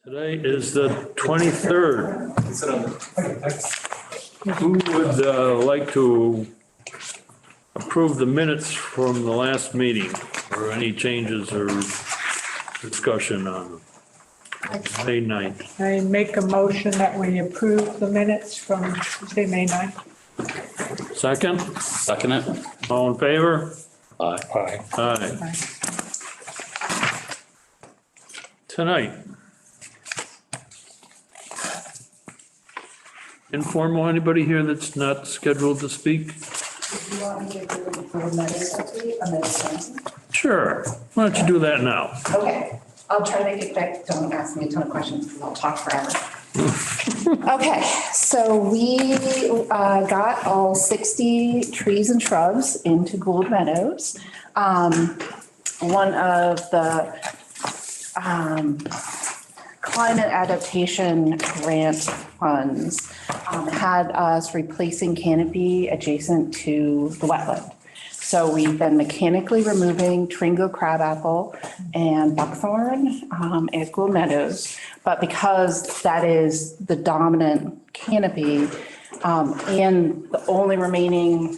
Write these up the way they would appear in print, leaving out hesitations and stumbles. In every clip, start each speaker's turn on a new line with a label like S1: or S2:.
S1: Today is the 23rd. Who would like to approve the minutes from the last meeting or any changes or discussion on them? May 9th.
S2: I make a motion that we approve the minutes from Tuesday, May 9th.
S1: Second,
S3: Second it?
S1: all in favor?
S3: Aye.
S1: Aye.
S2: Aye.
S1: Tonight. Informal, anybody here that's not scheduled to speak?
S4: You want me to do the minutes update on the
S1: Sure. Why don't you do that now?
S4: Okay, I'll try to make it quick. Don't ask me a ton of questions because I'll talk forever. Okay, so we got all 60 trees and shrubs into Gould Meadows. One of the climate adaptation grant funds had us replacing canopy adjacent to the wetland. So we've been mechanically removing Tringo crabapple and buckthorn at Gould Meadows. But because that is the dominant canopy and the only remaining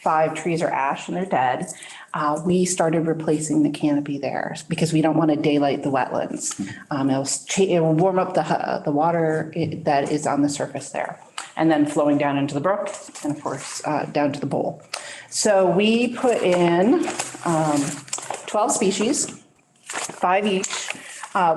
S4: 5 trees are ash and they're dead, we started replacing the canopy there because we don't want to daylight the wetlands. It will warm up the water that is on the surface there and then flowing down into the brook and of course down to the bowl. So we put in 12 species, 5 each.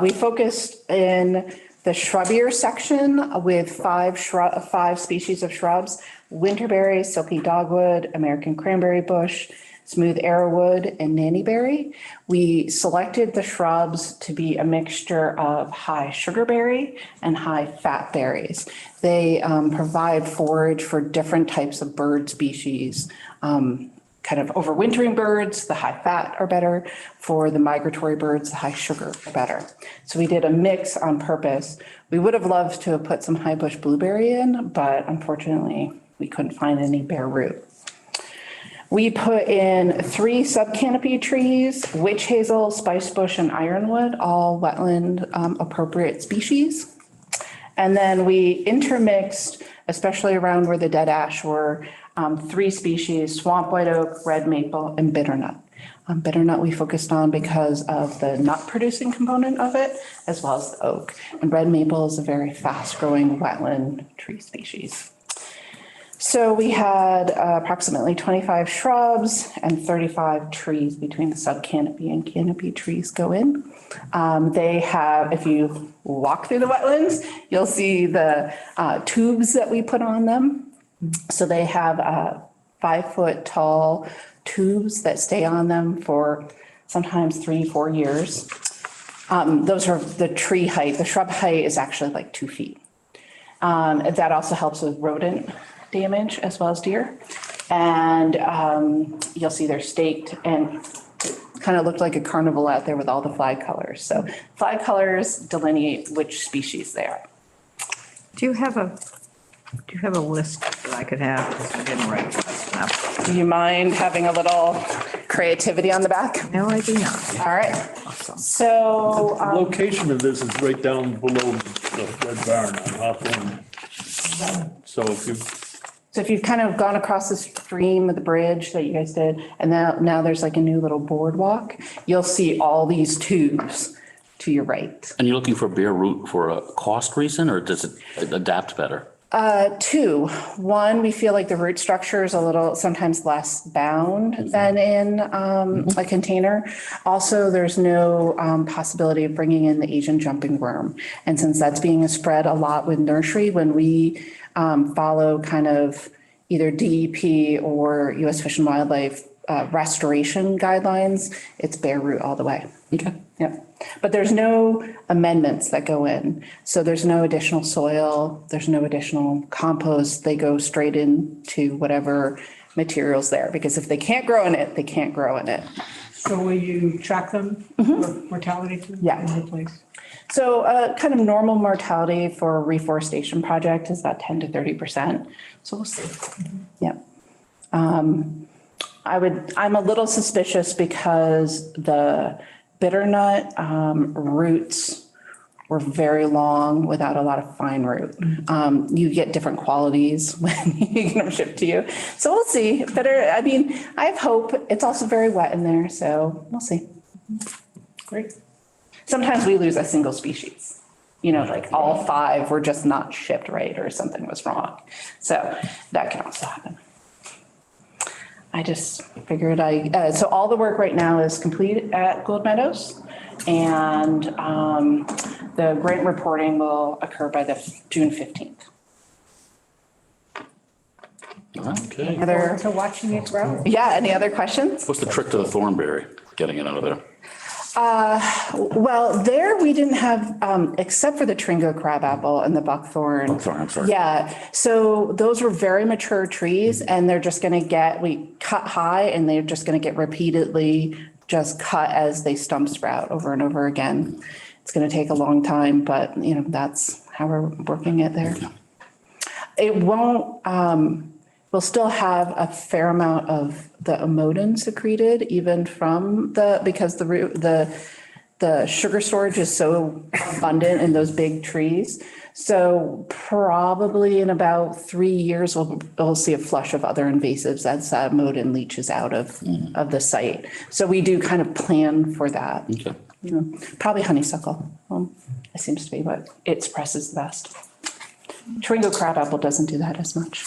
S4: We focused in the shrubbier section with 5 species of shrubs: winterberry, silky dogwood, American cranberry bush, smooth arrowwood, and nannyberry. We selected the shrubs to be a mixture of high sugarberry and high fat berries. They provide forage for different types of bird species. Kind of overwintering birds, the high fat are better. For the migratory birds, the high sugar are better. So we did a mix on purpose. We would have loved to have put some high bush blueberry in, but unfortunately we couldn't find any bare root. We put in 3 subcanopy trees: witch hazel, spicebush, and ironwood, all wetland appropriate species. And then we intermixed, especially around where the dead ash were, 3 species: swamp white oak, red maple, and bitternut. Bitternut we focused on because of the nut producing component of it, as well as the oak. And red maple is a very fast growing wetland tree species. So we had approximately 25 shrubs and 35 trees between the subcanopy and canopy trees go in. They have, if you walk through the wetlands, you'll see the tubes that we put on them. So they have 5-foot tall tubes that stay on them for sometimes 3-4 years. Those are the tree height. The shrub height is actually like 2 feet. That also helps with rodent damage as well as deer. And you'll see they're staked and kind of looked like a carnival out there with all the flag colors. So flag colors delineate which species they are.
S2: Do you have a list that I could have? Because I didn't write fast enough.
S4: Do you mind having a little creativity on the back?
S2: No, I do not.
S4: All right. So
S1: The location of this is right down below the Red Barn on Hawthorne. So
S4: if you've kind of gone across the stream of the bridge that you guys did, and now there's like a new little boardwalk, you'll see all these tubes to your right.
S3: And you're looking for bare root for a cost reason, or does it adapt better?
S4: 2. One, we feel like the root structure is a little sometimes less bound than in a container. Also, there's no possibility of bringing in the Asian jumping worm. And since that's being spread a lot with nursery, when we follow kind of either DEP or U.S. Fish and Wildlife restoration guidelines, it's bare root all the way.
S3: Okay.
S4: Yep. But there's no amendments that go in. So there's no additional soil, there's no additional compost. They go straight into whatever material's there, because if they can't grow in it, they can't grow in it.
S2: So will you track them for mortality?
S4: Yeah.
S2: In the place?
S4: So kind of normal mortality for a reforestation project is about 10 to 30%. So we'll see. Yep. I'm a little suspicious because the bitternut roots were very long without a lot of fine root. You get different qualities when you get them shipped to you. So we'll see. Better, I mean, I have hope. It's also very wet in there, so we'll see. Great. Sometimes we lose a single species. You know, like all 5 were just not shipped right or something was wrong. So that can also happen. I just figured so all the work right now is complete at Gold Meadows. And the grant reporting will occur by the June 15th.
S1: Okay.
S4: Other,
S2: To watching it grow.
S4: yeah, any other questions?
S3: What's the trick to the thornberry, getting it out of there?
S4: Well, there we didn't have, except for the Tringo crabapple and the buckthorn.
S3: Buckthorn, I'm sorry.
S4: Yeah, so those were very mature trees and they're just gonna we cut high and they're just gonna get repeatedly just cut as they stump sprout over and over again. It's gonna take a long time, but you know, that's how we're working it there. It won't, we'll still have a fair amount of the amodin secreted even from because the sugar storage is so abundant in those big trees. So probably in about 3 years, we'll see a flush of other invasives as that amodin leaches out of the site. So we do kind of plan for that.
S3: Okay.
S4: You know, probably honeysuckle. It seems to be what it suppresses the best. Tringo crabapple doesn't do that as much.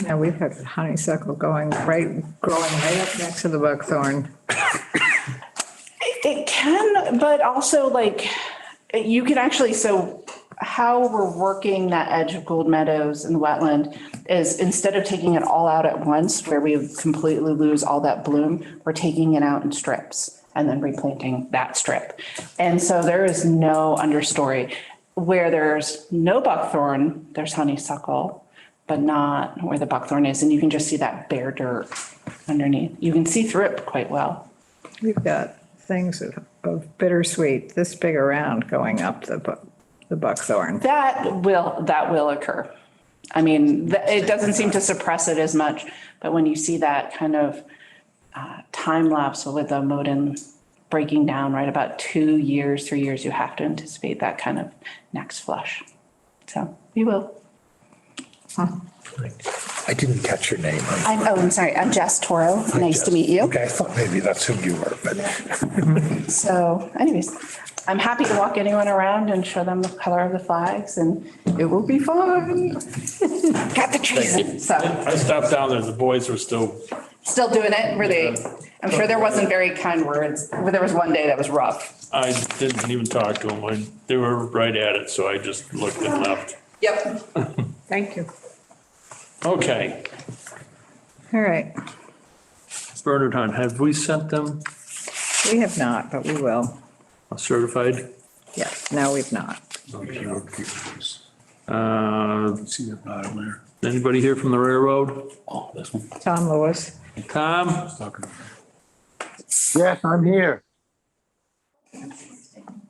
S2: Yeah, we've had honeysuckle growing right up next to the buckthorn.
S4: It can, but also like you can actually, so how we're working that edge of Gold Meadows and the wetland is instead of taking it all out at once where we completely lose all that bloom, we're taking it out in strips and then replanting that strip. And so there is no understory. Where there's no buckthorn, there's honeysuckle, but not where the buckthorn is. And you can just see that bare dirt underneath. You can see through it quite well.
S2: We've got things of bittersweet this big around going up the buckthorn.
S4: That will occur. I mean, it doesn't seem to suppress it as much, but when you see that kind of time lapse with the modin breaking down, right, about 2 years, 3 years, you have to anticipate that kind of next flush. So we will.
S5: I didn't catch your name.
S4: I'm sorry. I'm Jess Toro. Nice to meet you.
S5: Okay, I thought maybe that's who you were, but
S4: So anyways, I'm happy to walk anyone around and show them the color of the flags and it will be fun. Got the trees. So
S1: I stopped down there, the boys were still,
S4: still doing it. Were they? I'm sure there wasn't very kind words. There was one day that was rough.
S1: I didn't even talk to them. They were right at it, so I just looked and left.
S4: Yep.
S2: Thank you.
S1: Okay.
S2: All right.
S1: Bernard Hunt, have we sent them
S2: We have not, but we will.
S1: certified?
S2: Yes, no, we've not.
S5: see the bottom there.
S1: Anybody here from the railroad?
S3: Oh, this one.
S2: Tom Lewis.
S1: Tom?
S6: Yes, I'm here.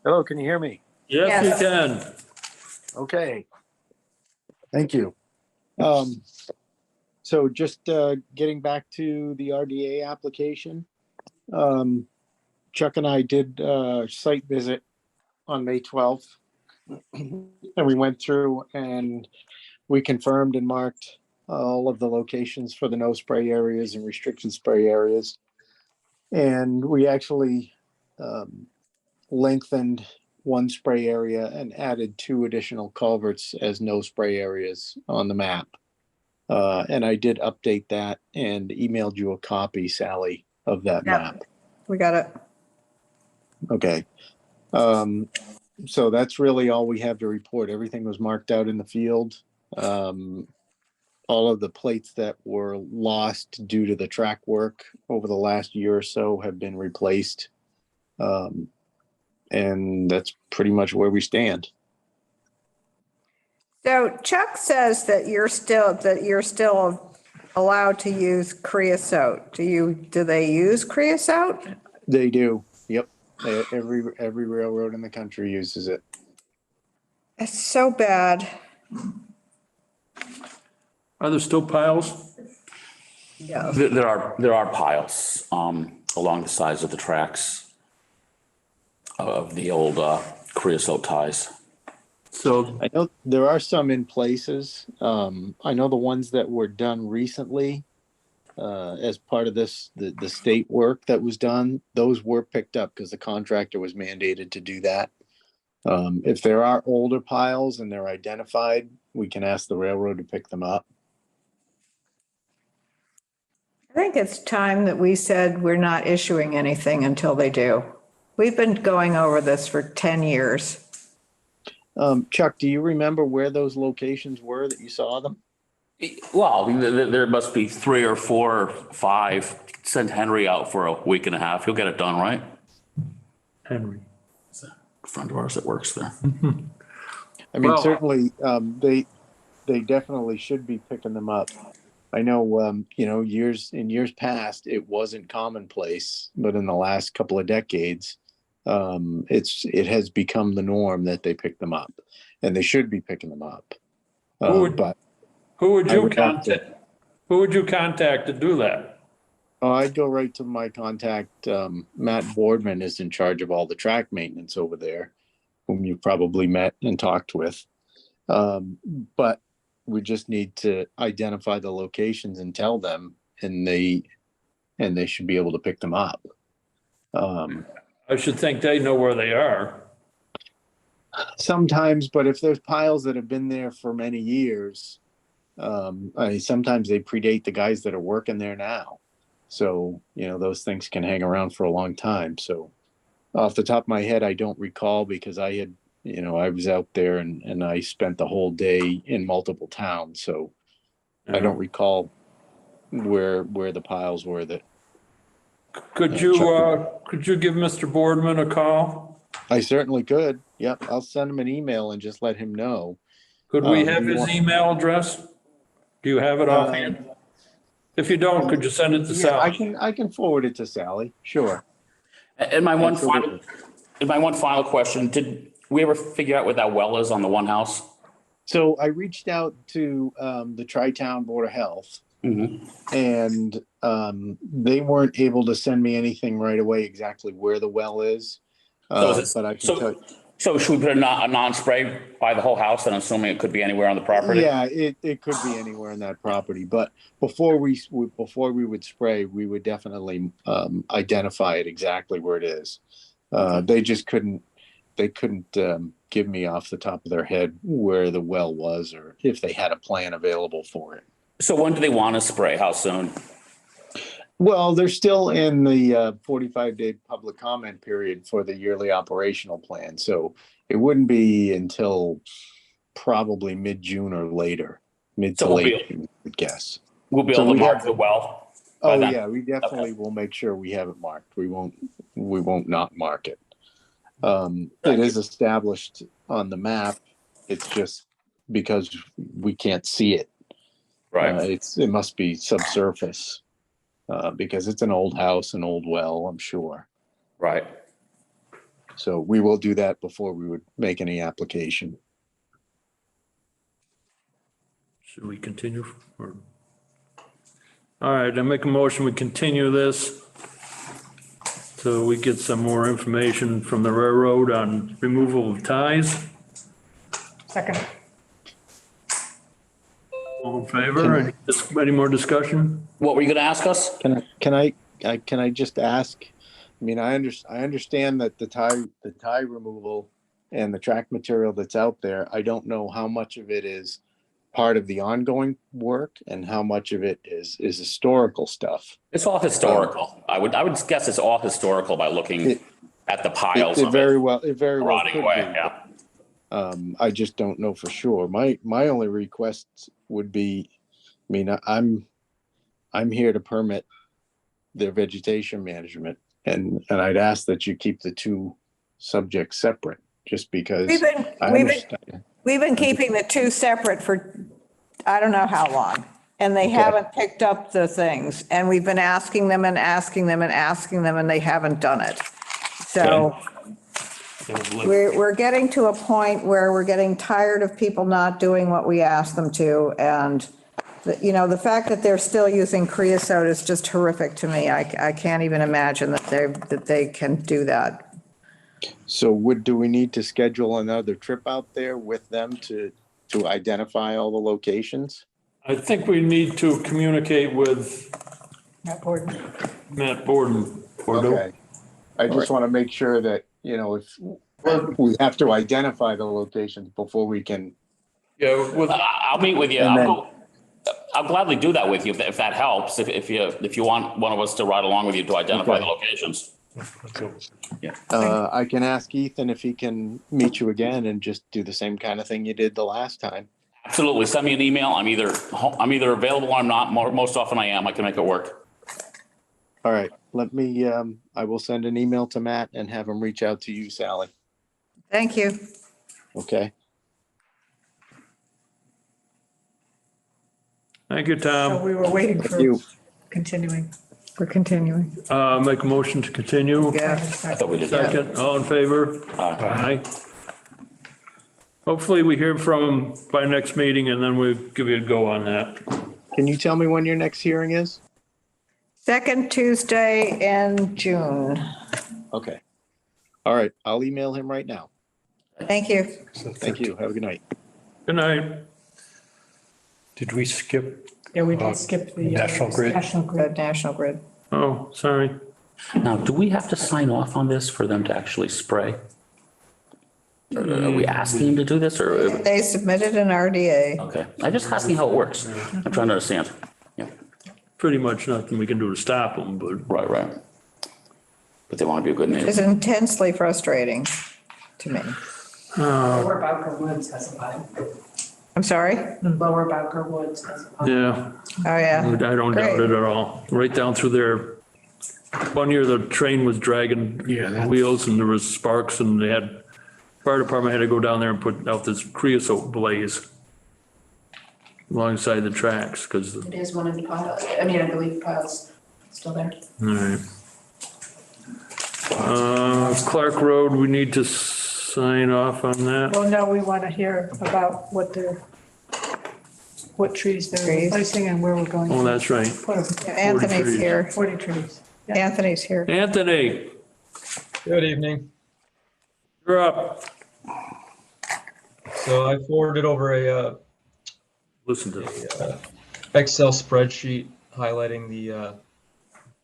S6: Hello, can you hear me?
S1: Yes, you
S4: Yes.
S1: can.
S6: Okay. Thank you. So just getting back to the RDA application. Chuck and I did a site visit on May 12th. And we went through and we confirmed and marked all of the locations for the no spray areas and restricted spray areas. And we actually lengthened one spray area and added 2 additional culverts as no spray areas on the map. And I did update that and emailed you a copy, Sally, of that
S2: Yep.
S6: map.
S2: We got it.
S6: Okay. So that's really all we have to report. Everything was marked out in the field. All of the plates that were lost due to the track work over the last year or so have been replaced. And that's pretty much where we stand.
S2: So Chuck says that you're still allowed to use creosote. Do they use creosote?
S6: They do. Yep. Every railroad in the country uses it.
S2: It's so bad.
S1: Are there still piles?
S2: Yeah.
S3: There are piles along the sides of the tracks of the old creosote ties.
S1: So,
S6: I know there are some in places. I know the ones that were done recently, as part of the state work that was done, those were picked up because the contractor was mandated to do that. If there are older piles and they're identified, we can ask the railroad to pick them up.
S2: I think it's time that we said we're not issuing anything until they do. We've been going over this for 10 years.
S6: Chuck, do you remember where those locations were that you saw them?
S3: Well, there must be 3 or 4 or 5. Send Henry out for a week and a half. He'll get it done, right?
S1: Henry.
S3: A friend of ours that works there.
S6: I mean,
S1: Well-
S6: certainly, they definitely should be picking them up. I know, in years past, it wasn't commonplace, but in the last couple of decades, it has become the norm that they pick them up, and they should be picking them up. But
S1: Who would
S6: I
S1: you
S6: would have to-
S1: contact? Who would you contact to do that?
S6: I'd go right to my contact. Matt Boardman is in charge of all the track maintenance over there, whom you've probably met and talked with. But we just need to identify the locations and tell them, and they should be able to pick them up.
S1: I should think they know where they are.
S6: Sometimes, but if there's piles that have been there for many years, sometimes they predate the guys that are working there now. So, those things can hang around for a long time. So off the top of my head, I don't recall because I had, I was out there and I spent the whole day in multiple towns. So I don't recall where the piles were that.
S1: Could you give Mr. Boardman a call?
S6: I certainly could. Yep. I'll send him an email and just let him know.
S1: Could we
S6: do
S1: have
S6: you
S1: his
S6: want-
S1: email address? Do you have it offhand? If you don't, could you send it to
S6: Yeah,
S1: Sally?
S6: I can forward it to Sally. Sure.
S3: And my one
S6: Absolutely.
S3: final question, did we ever figure out where that well is on the one house?
S6: So I reached out to the Tri-Town Board of Health, and they weren't able to send me anything right away exactly where the well is. But I can tell you.
S3: So should we put a non-spray by the whole house? And assuming it could be anywhere on the property?
S6: Yeah, it could be anywhere in that property, but before we would spray, we would definitely identify it exactly where it is. They just couldn't give me off the top of their head where the well was or if they had a plan available for it.
S3: So when do they want to spray? How soon?
S6: Well, they're still in the 45-day public comment period for the yearly operational plan. So it wouldn't be until probably mid-June or later, mid
S3: So
S6: to
S3: we'll be-
S6: late, June, I would guess.
S3: We'll be
S6: So
S3: able to
S6: we
S3: mark
S6: have-
S3: the well? by
S6: Oh,
S3: then?
S6: yeah, we definitely will make sure we have it marked. We won't not mark it. It is established on the map. It's just because we can't see it.
S3: Right.
S6: It must be subsurface. Because it's an old house, an old well, I'm sure.
S3: Right.
S6: So we will do that before we would make any application.
S1: Should we continue? All right, I make a motion, we continue this till we get some more information from the railroad on removal of ties.
S2: Second.
S1: All in favor? Any more discussion?
S3: What were you going to ask us?
S6: Can I just ask? I mean, I understand that the tie removal and the track material that's out there, I don't know how much of it is part of the ongoing work and how much of it is historical stuff.
S3: It's all historical. I would guess it's all historical by looking at the piles
S6: It
S3: of
S6: very
S3: it
S6: well
S3: rotting
S6: could
S3: away.
S6: be.
S3: Yeah.
S6: I just don't know for sure. My only request would be, I mean, I'm here to permit their vegetation management, and I'd ask that you keep the two subjects separate, just because.
S2: We've been keeping the two separate for, I don't know how long, and they haven't picked up the things. And we've been asking them and asking them and asking them, and they haven't done it. So we're getting to a point where we're getting tired of people not doing what we ask them to. And, the fact that they're still using creosote is just horrific to me. I can't even imagine that they can do that.
S6: So do we need to schedule another trip out there with them to identify all the locations?
S1: I think we need to communicate with
S2: Matt Borden.
S1: Matt Borden.
S6: Okay. I just want to make sure that, if we have to identify the locations before we can.
S1: Yeah, with,
S3: I'll meet with you.
S6: And then-
S3: I'll gladly do that with you if that helps. If you want one of us to ride along with you to identify
S6: Okay.
S3: the locations.
S6: I can ask Ethan if he can meet you again and just do the same kind of thing you did the last time.
S3: Absolutely. Send me an email. I'm either available or I'm not. Most often I am. I can make it work.
S6: All right, I will send an email to Matt and have him reach out to you, Sally.
S2: Thank you.
S6: Okay.
S1: thank you,
S7: So
S1: Tom.
S7: we were waiting for
S6: You.
S7: continuing.
S2: We're continuing.
S1: Make a motion to continue.
S2: Yeah.
S3: I thought we did that.
S1: Second, all in favor? Aye. Hopefully we hear from him by next meeting and then we'll give you a go on that.
S6: Can you tell me when your next hearing is?
S2: Second Tuesday in June.
S6: Okay. All right, I'll email him right now.
S2: Thank you.
S6: Thank you. Have a good night.
S1: Good night.
S5: Did we skip?
S7: Yeah, we did skip the.
S5: National Grid.
S7: National Grid.
S2: National Grid.
S1: Oh, sorry.
S3: Now, do we have to sign off on this for them to actually spray? Or are we asking them to do this or?
S2: They submitted an RDA.
S3: Okay. I'm just asking how it works. I'm trying to understand. Yeah.
S1: Pretty much nothing we can do to stop them, but
S3: Right. But they want to be a good neighbor.
S2: It's intensely frustrating to me.
S7: Lower Bowker Woods has a pine.
S2: I'm sorry?
S7: Lower Bowker Woods has a pine.
S1: yeah,
S2: Oh, yeah.
S1: I don't doubt
S2: Great.
S1: it at all. Right down through there. One year the train was dragging wheels and there was sparks and they had, fire department had to go down there and put out this creosote blaze alongside the tracks because, all
S4: It is one of the piles. I mean, I believe the pile's still there.
S1: right. Clark Road, we need to sign off on that.
S7: Well, no, we want to hear about what trees they're
S2: Trees.
S7: replacing and where we're going.
S1: Oh,
S7: to
S1: that's right.
S7: Put them.
S2: Anthony's
S1: trees.
S2: here.
S7: 40 trees. Yeah.
S2: Anthony's here.
S1: Anthony,
S8: Good evening.
S1: you're up.
S8: So I forwarded over a
S1: Listen to this.
S8: Excel spreadsheet highlighting the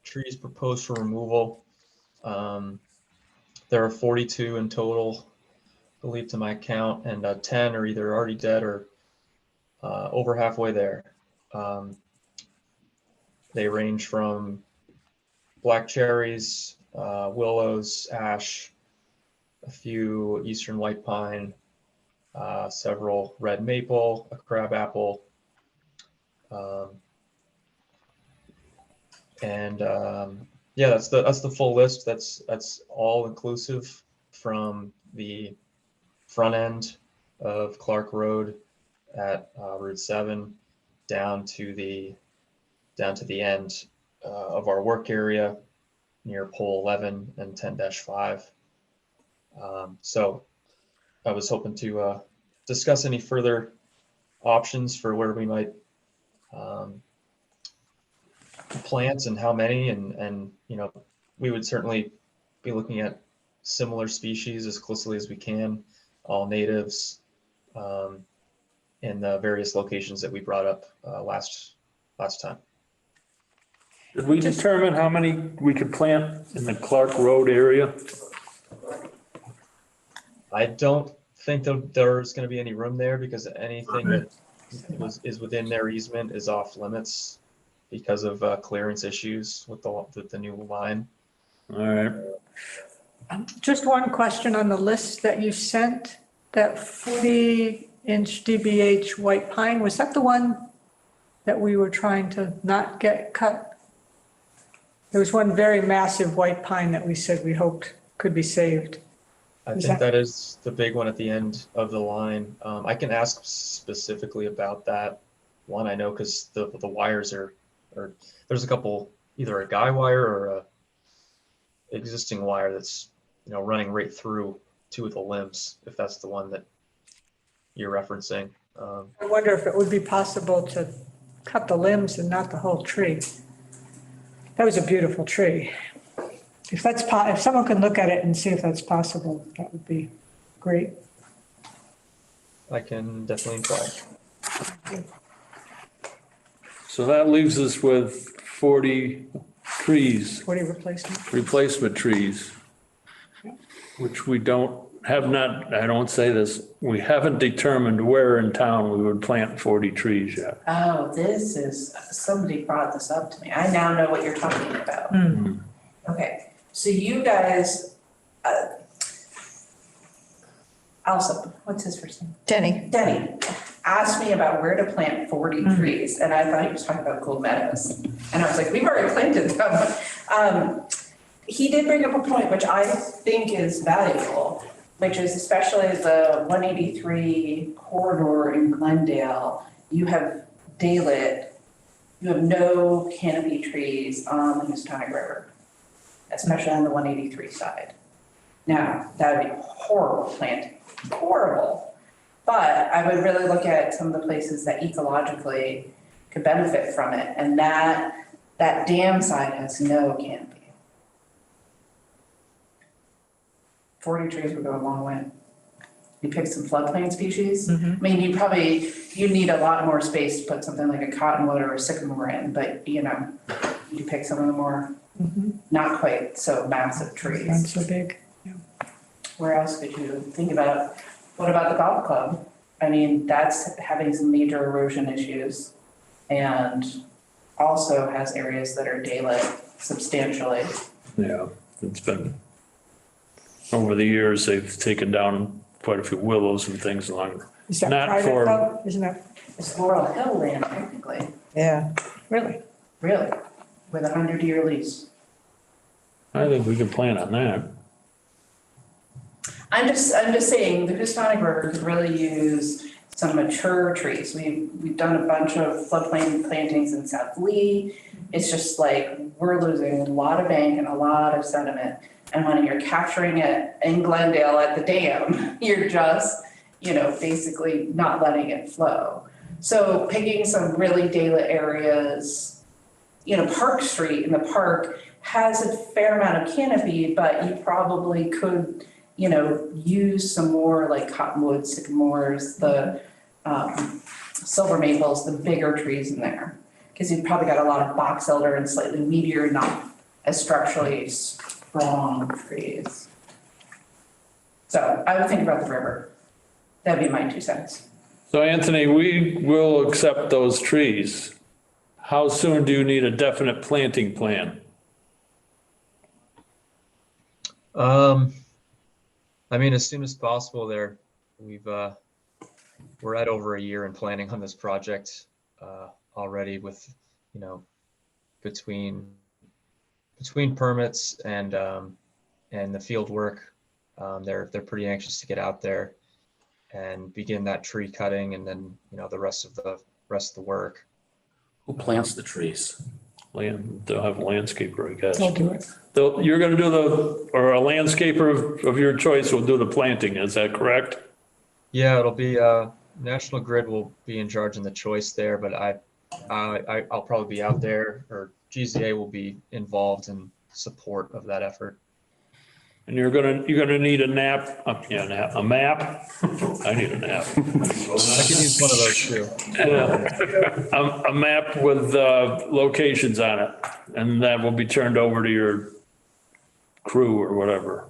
S8: trees proposed for removal. There are 42 in total, I believe to my count, and 10 are either already dead or over halfway there. They range from black cherries, willows, ash, a few eastern white pine, several red maple, a crab apple, yeah, that's the full list. That's all inclusive from the front end of Clark Road at Route 7 down to the end of our work area near pole 11 and 10-5. So I was hoping to discuss any further options for where we might plant and how many, and we would certainly be looking at similar species as closely as we can, all natives, in the various locations that we brought up last time.
S1: Did we determine how many we could plant in the Clark Road area?
S8: I don't think that there's going to be any room there because anything that is within their easement is off limits because of clearance issues with the new line.
S1: All right.
S7: Just one question on the list that you sent, that 40-inch DBH white pine, was that the one that we were trying to not get cut? There was one very massive white pine that we said we hoped could be saved.
S8: I
S7: Is
S8: think
S7: that-
S8: that is the big one at the end of the line. I can ask specifically about that one. I know because the wires are there's a couple, either a guy wire or a existing wire that's running right through two of the limbs, if that's the one that you're referencing.
S7: I wonder if it would be possible to cut the limbs and not the whole tree. That was a beautiful tree. If that's, if someone can look at it and see if that's possible, that would be great.
S8: I can definitely inquire.
S1: So that leaves us with 40 trees,
S7: 40 replacement.
S1: replacement trees, which we have not, I don't say this, we haven't determined where in town we would plant 40 trees yet.
S4: Oh, this is, somebody brought this up to me. I now know what you're talking about. Okay, so you guys, Allison, what's his first name?
S2: Denny,
S4: Denny asked me about where to plant 40 trees, and I thought he was talking about Gold Meadows. And I was like, we've already planted them. He did bring up a point which I think is valuable, which is especially the 183 corridor in Glendale. You have daylit, you have no canopy trees on the Houstonic River, especially on the 183 side. Now, that would be horrible planting, horrible. But I would really look at some of the places that ecologically could benefit from it. And that dam side has no canopy. 40 trees would go a long way. You pick some floodplain species. I mean, you need a lot more space to put something like a cottonwood or a sycamore in, but you pick some of the more not quite so massive trees.
S7: Not so big.
S4: Where else could you think about? What about the golf club? I mean, that's having some major erosion issues and also has areas that are daylit substantially.
S1: Yeah, it's been, over the years, they've taken down quite a few willows and things along.
S7: Is that
S1: Not
S7: private
S1: for-
S7: though? Isn't that,
S4: It's Laurel Hill land technically,
S2: yeah.
S7: really?
S4: really, with a 100-year lease.
S1: I think we can plan on that.
S4: I'm just saying the Houstonic River could really use some mature trees. We've done a bunch of floodplain plantings in South Lee. It's just like we're losing a lot of bank and a lot of sediment. And when you're capturing it in Glendale at the dam, you're just, basically not letting it flow. So picking some really daylit areas, Park Street in the park has a fair amount of canopy, but you probably could use some more like cottonwood, sycamores, the silver maples, the bigger trees in there. Because you've probably got a lot of box elder and slightly meatier, not as structurally strong trees. So I would think about the river. That'd be my 2 cents.
S1: So Anthony, we will accept those trees. How soon do you need a definite planting plan?
S8: I mean, as soon as possible there. We're at over a year in planning on this project already with, between permits and the field work. They're pretty anxious to get out there and begin that tree cutting and then, the rest of the work.
S3: Who plants the trees?
S1: They'll have a landscaper, I guess.
S7: I'll do it.
S1: You're gonna do or a landscaper of your choice will do the planting, is that correct?
S8: Yeah, it'll be National Grid will be in charge in the choice there, but I'll probably be out there, or GZA will be involved in support of that effort.
S1: And you're gonna need a map. I need a nap.
S8: I could use one of those too.
S1: A map with locations on it, and that will be turned over to your crew or whatever.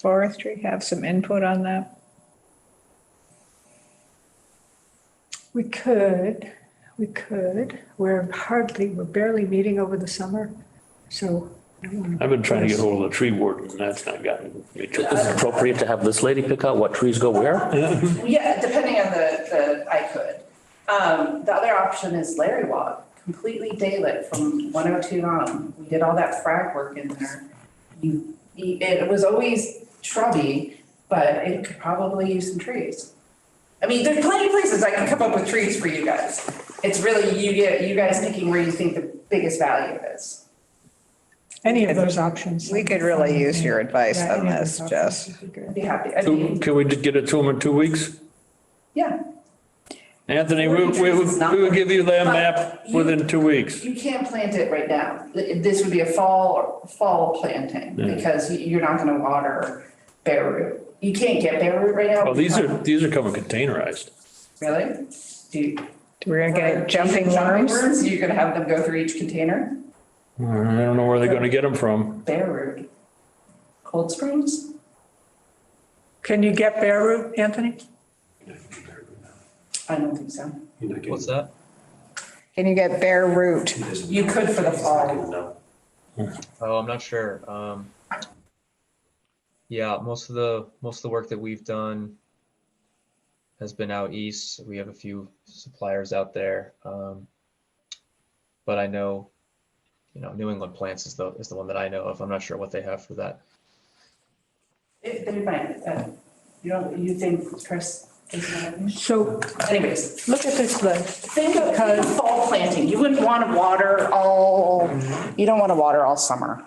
S2: Forestry have some input on that?
S7: We could. We're barely meeting over the summer, so.
S1: I've been trying to get hold of the tree warden, and that's not gotten me.
S3: Is it appropriate to have this lady pick out what trees go where?
S4: Yeah, depending on I could. The other option is Larry Walk, completely daylit from 102 on. We did all that frag work in there. It was always shrubby, but it could probably use some trees. I mean, there's plenty of places I can come up with trees for you guys. It's really you guys picking where you think the biggest value is.
S7: Any of those options.
S2: We could really use your advice
S7: Yeah,
S2: on
S7: any of
S2: this,
S7: those
S2: Jess.
S7: options would be good.
S4: I'd be happy.
S1: So can we get it to them in 2 weeks?
S4: Yeah.
S1: Anthony, we will give you that map within 2 weeks.
S4: You can't plant it right now. This would be a fall planting because you're not gonna water bare root. You can't get bare root right now.
S1: Well, these are coming containerized.
S4: Really?
S2: We're gonna get jumping worms.
S4: You're gonna have them go through each container?
S1: I don't know where they're gonna get them from.
S4: Bare root. Cold Springs?
S7: Can you get bare root, Anthony?
S4: I don't think so.
S8: What's that?
S2: Can you get bare root?
S4: You could for the fall.
S8: Oh, I'm not sure. Yeah, most of the work that we've done has been out east. We have a few suppliers out there. But I know, New England Plants is the one that I know of. I'm not sure what they have for that.
S4: They might, you think, Chris?
S7: So
S4: Anyways,
S7: look at this list.
S4: think of fall planting. You wouldn't want to water you don't want to water all summer.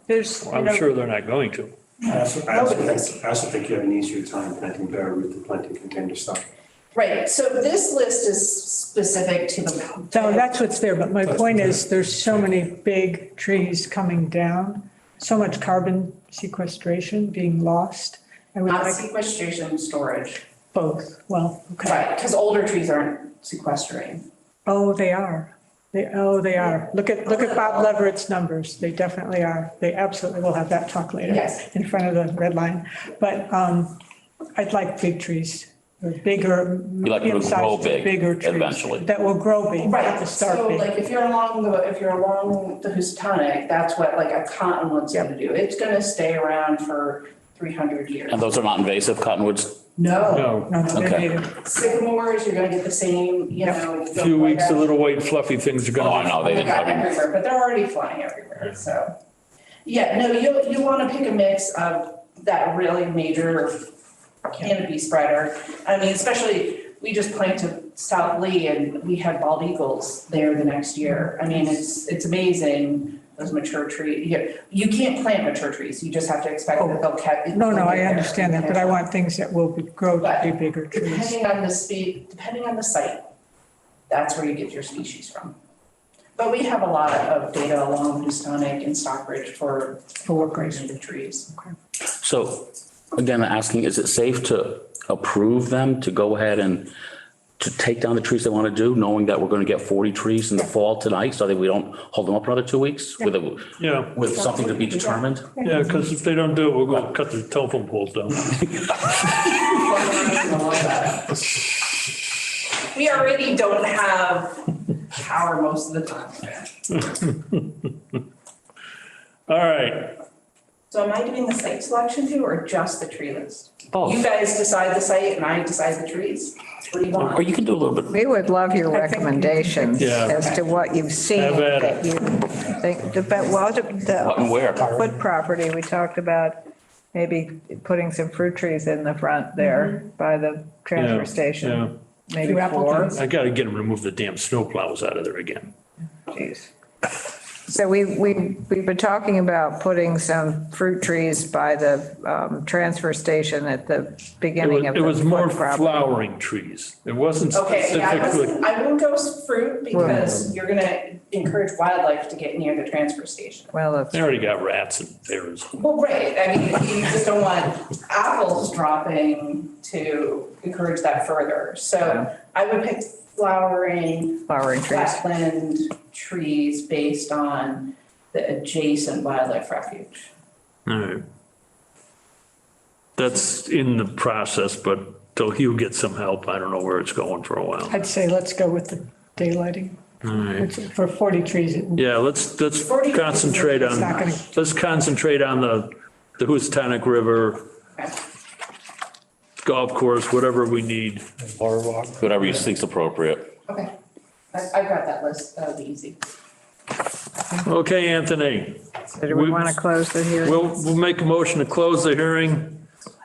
S7: There's,
S1: I'm sure they're not going to.
S9: I also think you have an easier time planting bare root than planting container stock.
S4: Right, so this list is specific to the.
S7: so that's what's there, but my point is, there's so many big trees coming down, so much carbon sequestration being lost. I would
S4: Not
S7: like
S4: sequestration, storage.
S7: both, well, okay.
S4: Right, because older trees aren't sequestering.
S7: Oh, they are. They are. Look at Bob Leverett's numbers. They definitely are. They absolutely will have that talk later.
S4: Yes.
S7: In front of the red line. But I'd like big trees, or bigger,
S3: You like them to grow
S7: medium-sized,
S3: big
S7: bigger trees.
S3: eventually.
S7: That will grow big, not
S4: Right,
S7: to start
S4: so
S7: big.
S4: like if you're along the Houstonic, that's what like a cottonwood's gonna do. It's gonna stay around for 300 years.
S3: And those are not invasive cottonwoods?
S4: No,
S7: No, they're
S3: Okay.
S7: native.
S4: sycamores, you're gonna get the same,
S1: A few weeks, the little white fluffy things are
S3: Oh, I
S1: gonna.
S3: know, they
S4: They
S3: didn't
S4: got
S3: have any.
S4: everywhere, but they're already flying everywhere, so. Yeah, no, you want to pick a mix of that really major canopy spreader. I mean, especially, we just planted South Lee and we had bald eagles there the next year. I mean, it's amazing, those mature trees. You can't plant mature trees, you just have to expect that they'll catch.
S7: No, I understand that, but I want things that will grow to be bigger trees.
S4: Depending on the speed, depending on the site, that's where you get your species from. But we have a lot of data along Houstonic and Stockbridge for
S7: what grows.
S4: native trees.
S3: So again, asking, is it safe to approve them to go ahead and to take down the trees they want to do, knowing that we're going to get 40 trees in the fall tonight so that we don't hold them up another 2 weeks
S1: Yeah,
S3: with something to be determined?
S1: yeah, because if they don't do it, we'll go cut the telephone poles down.
S4: We already don't have power most of the time.
S1: All right,
S4: So am I doing the site selection too, or just the tree list?
S3: Both.
S4: You guys decide the site and I decide the trees? What do you
S3: Or
S4: want?
S3: you can do a little bit.
S2: We would love your
S7: I think-
S2: recommendations
S1: Yeah.
S2: as to what you've seen
S1: Have at
S2: that you think,
S3: What and
S2: the
S3: where?
S2: foot property, we talked about maybe putting some fruit trees in the front there by the
S1: Yeah,
S2: transfer station. Maybe
S7: Few apple
S2: 4.
S7: trees.
S1: I gotta get them to remove the damn snow plows out of there again.
S2: Jeez. So we've been talking about putting some fruit trees by the transfer station at the beginning of
S1: It
S2: the
S1: was more
S2: foot property.
S1: flowering trees. It wasn't
S4: Okay, yeah,
S1: specifically.
S4: I wouldn't go fruit because you're gonna encourage wildlife to get near the transfer station.
S2: Well,
S1: They
S2: that's,
S1: already got rats and bears.
S4: Well, right, I mean, you just don't want apples dropping to encourage that further. So I would pick flowering
S2: trees.
S4: flatland trees based on the adjacent wildlife refuge.
S1: All right. That's in the process, but till he'll get some help, I don't know where it's going for a while.
S7: I'd say let's go with the daylighting.
S1: All right.
S7: It's for 40 trees.
S1: Yeah, let's
S4: 40
S1: concentrate
S7: It's
S1: on,
S7: not gonna-
S1: let's concentrate on the Houstonic River
S4: Okay.
S1: golf course, whatever we need.
S3: Whatever you think's appropriate.
S4: Okay, I've got that list, that'll be easy.
S1: Okay, Anthony,
S2: So do we want to close the hearing?
S1: we'll make a motion to close the hearing.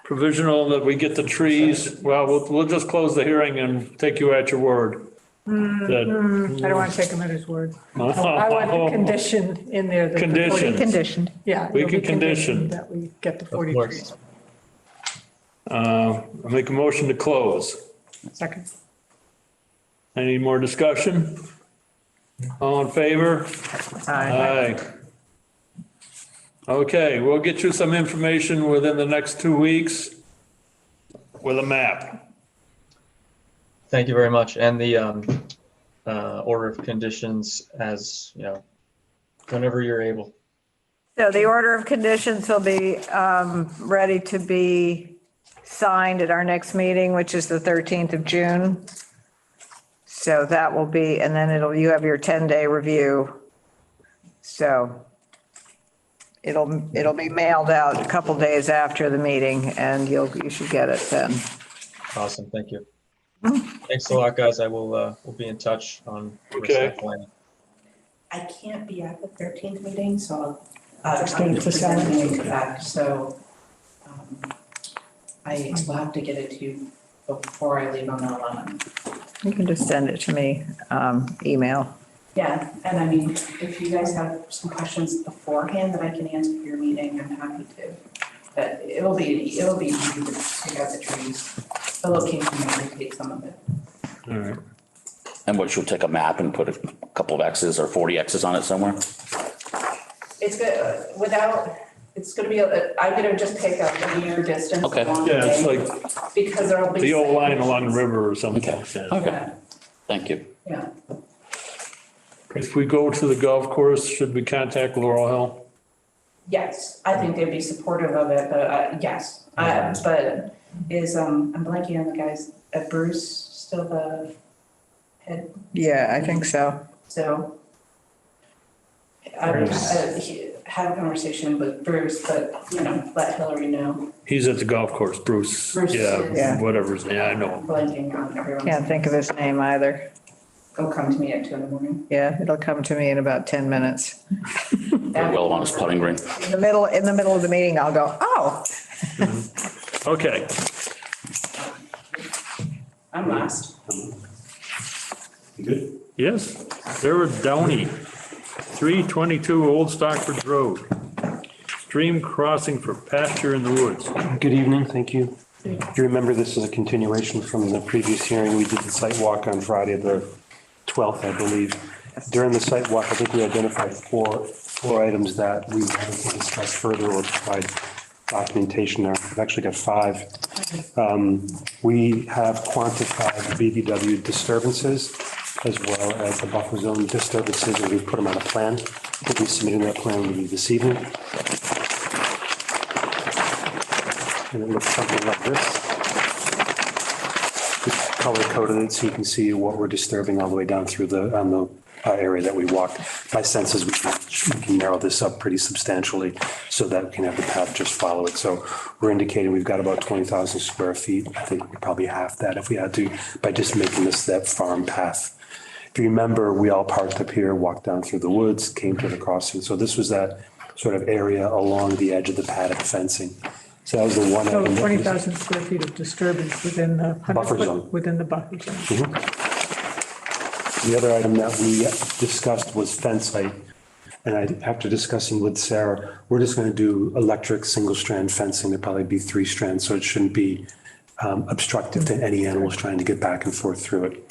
S1: Provisional that we get the trees. Well, we'll just close the hearing and take you at your word.
S7: I don't want to take him at his word. I want the condition in there. that the 40
S1: Conditions.
S2: Conditioned.
S7: Yeah.
S1: We
S7: it'll
S1: can
S7: be conditioned
S1: condition.
S7: That we get the 40
S8: course.
S7: trees.
S1: I'll make a motion to close.
S7: Second.
S1: Any more discussion? All in favor? Aye. Okay, we'll get you some information within the next 2 weeks with a map.
S8: Thank you very much. And the order of conditions as, whenever you're able.
S2: So the order of conditions will be ready to be signed at our next meeting, which is the 13th of June. So that will be, and then you have your 10-day review. So it'll be mailed out a couple days after the meeting, and you should get it then.
S8: Awesome. Thank you. Thanks a lot, guys. I will we'll be in touch on the rest of
S1: Okay.
S8: the plan.
S4: I can't be at the 13th meeting, so
S7: Just
S4: I'm
S7: get it to
S4: presenting back, so I will have to get it to you before I leave on the 11th.
S2: You can just send it to me, email.
S4: Yeah, and I mean, if you guys have some questions beforehand that I can answer for your meeting, I'm happy to. But it'll be easy to pick out the trees. The location may take some of it.
S1: All right.
S3: And what, you'll take a map and put a couple of X's or 40 X's on it somewhere?
S4: It's good, it's gonna be, I'm gonna just pick up the near distance
S3: Okay.
S4: along the
S1: Yeah, it's
S4: way,
S1: like
S4: because there'll be.
S1: the old line along the river or something like that.
S3: Okay,
S4: Yeah,
S3: thank you.
S4: yeah.
S1: If we go to the golf course, should we contact Laurel Hill?
S4: Yes, I think they'd be supportive of it, but yes, but is, I'm blanking on the guys, Bruce still the head,
S2: Yeah, I think so.
S4: so. I would have a conversation with Bruce, but, let Hillary know.
S1: He's at the golf course, Bruce.
S4: Bruce
S1: Yeah,
S2: is-
S1: whatever. Yeah, I know.
S4: Blanking on everyone's.
S2: Can't think of his name either.
S4: Go come to me at 2 a.m.
S2: Yeah, it'll come to me in about 10 minutes.
S3: Well on his putting green.
S2: In the middle of the meeting, I'll go, oh.
S1: Okay.
S4: I'm last.
S9: You good?
S1: Yes, Sarah Downey, 322 Old Stockbridge Road. Stream crossing for pasture in the woods.
S9: Good evening, thank you. If you remember, this is a continuation from the previous hearing. We did the site walk on Friday, the 12th, I believe. During the site walk, I think we identified four items that we wanted to discuss further or provide documentation there. I've actually got 5. We have quantified the BVW disturbances as well as the buffer zone disturbances, and we put them on a plan. We'll be submitting that plan with you this evening. And it looks something like this. Just color coded it so you can see what we're disturbing all the way down through on the area that we walked. My sense is we can narrow this up pretty substantially so that we can have the path just follow it. So we're indicating we've got about 20,000 square feet. I think probably half that if we had to, by just making this that farm path. If you remember, we all parked up here, walked down through the woods, came to the crossing. So this was that sort of area along the edge of the paddock fencing. So that was the one.
S7: So
S9: item that was-
S7: 20,000 square feet of disturbance within the 100
S9: Buffer
S7: foot,
S9: zone.
S7: within the buffer zone.
S9: The other item that we discussed was fence height. And after discussing with Sarah, we're just going to do electric single strand fencing. There'll probably be 3 strands, so it shouldn't be obstructive to any animals trying to get back and forth through it.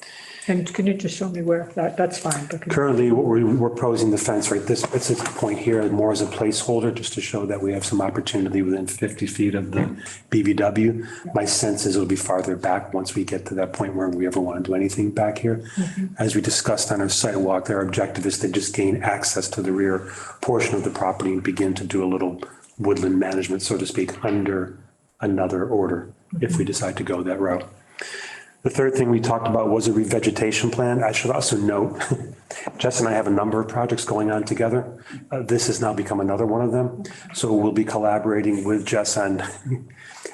S7: And can you just show me where, that's fine, but can you-
S9: Currently, what we're proposing the fence right this, it's a point here more as a placeholder, just to show that we have some opportunity within 50 feet of the BVW. My sense is it'll be farther back once we get to that point where we ever want to do anything back here. As we discussed on our site walk, their objective is to just gain access to the rear portion of the property and begin to do a little woodland management, so to speak, under another order, if we decide to go that route. The third thing we talked about was a revegetation plan. I should also note, Jess and I have a number of projects going on together. This has now become another one of them. So we'll be collaborating with Jess on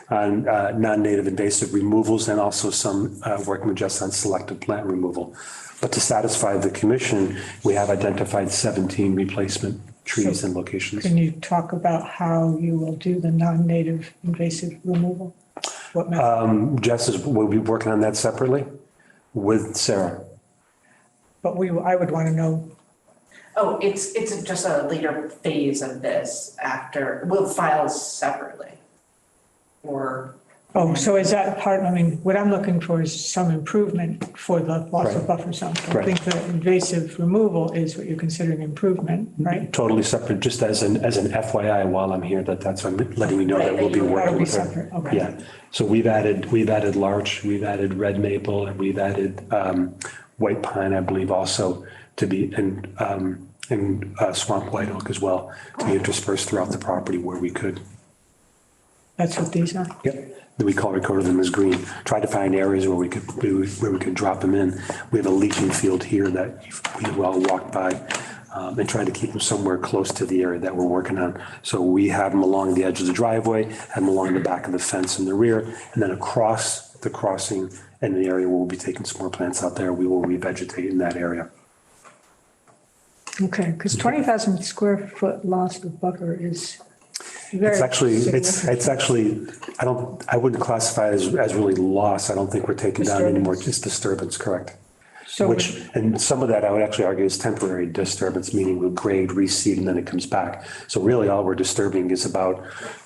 S9: non-native invasive removals and also some working with Jess on selective plant removal. But to satisfy the commission, we have identified 17 replacement trees and locations.
S7: can you talk about how you will do the non-native invasive removal? What method?
S9: Jess will be working on that separately with Sarah.
S7: But I would want to know,
S4: Oh, it's just a later phase of this after, we'll file separately. Or,
S7: Oh, so is that part, I mean, what I'm looking for is some improvement for the loss of
S9: Right.
S7: buffer zone. I
S9: Right.
S7: think the invasive removal is what you're considering improvement, right?
S9: Totally separate, just as an FYI while I'm here, that's letting me know that we'll be
S7: That'll
S9: working
S7: be
S9: with her.
S7: separate, okay.
S9: Yeah, so we've added larch, we've added red maple, and we've added white pine, I believe also to be, and swamp white oak as well, to be interspersed throughout the property where we could.
S7: That's what these are?
S9: Yep. We recorded them as green. Tried to find areas where we could drop them in. We have a leaching field here that we all walked by, and tried to keep them somewhere close to the area that we're working on. So we have them along the edge of the driveway, have them along the back of the fence in the rear, and then across the crossing and the area where we'll be taking some more plants out there, we will revegetate in that area.
S7: Okay, because 20,000 square foot loss of buffer is very
S9: It's
S7: significant.
S9: actually, I wouldn't classify it as really loss. I don't think we're taking down any more, just disturbance, correct?
S7: So
S9: And some of that I would actually argue is temporary disturbance, meaning we'll grade, reseed, and then it comes back. So really all we're disturbing is about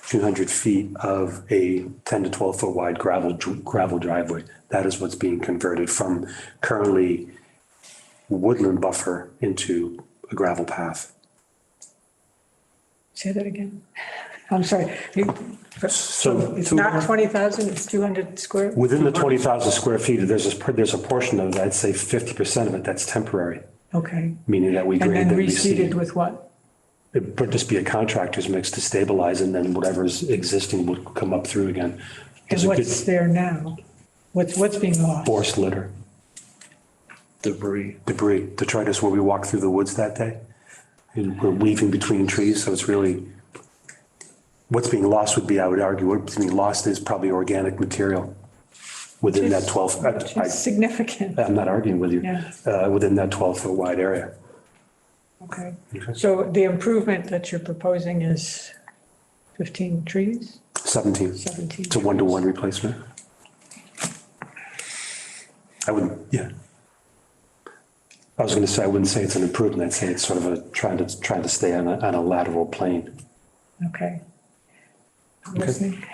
S9: 200 feet of a 10 to 12 foot wide gravel driveway. That is what's being converted from currently woodland buffer into a gravel path.
S7: Say that again. I'm sorry. So it's
S9: two-
S7: not 20,000, it's 200 square?
S9: Within the 20,000 square feet, there's a portion of, I'd say 50% of it that's temporary,
S7: Okay.
S9: meaning that we
S7: And
S9: grade
S7: then
S9: and
S7: reseeded
S9: reseed.
S7: with what?
S9: It would just be a contractor's mix to stabilize, and then whatever's existing would come up through again.
S7: And
S9: There's a
S7: what's
S9: good
S7: there now? What's being lost?
S9: forest litter,
S1: Debris.
S9: detritus where we walked through the woods that day. And we're weaving between trees, so it's really, what's being lost would be, I would argue, what's being lost is probably organic material within that 12.
S7: It's significant.
S9: I'm not arguing with you,
S7: Yeah.
S9: within that 12-foot wide area.
S7: Okay.
S9: Okay.
S7: So the improvement that you're proposing is 15 trees?
S9: 17.
S7: 17.
S9: It's a 1-to-1 replacement. I wouldn't, yeah. I was going to say, I wouldn't say it's an improvement. I'd say it's sort of a trying to stay on a lateral plane.
S7: Okay. I'm listening.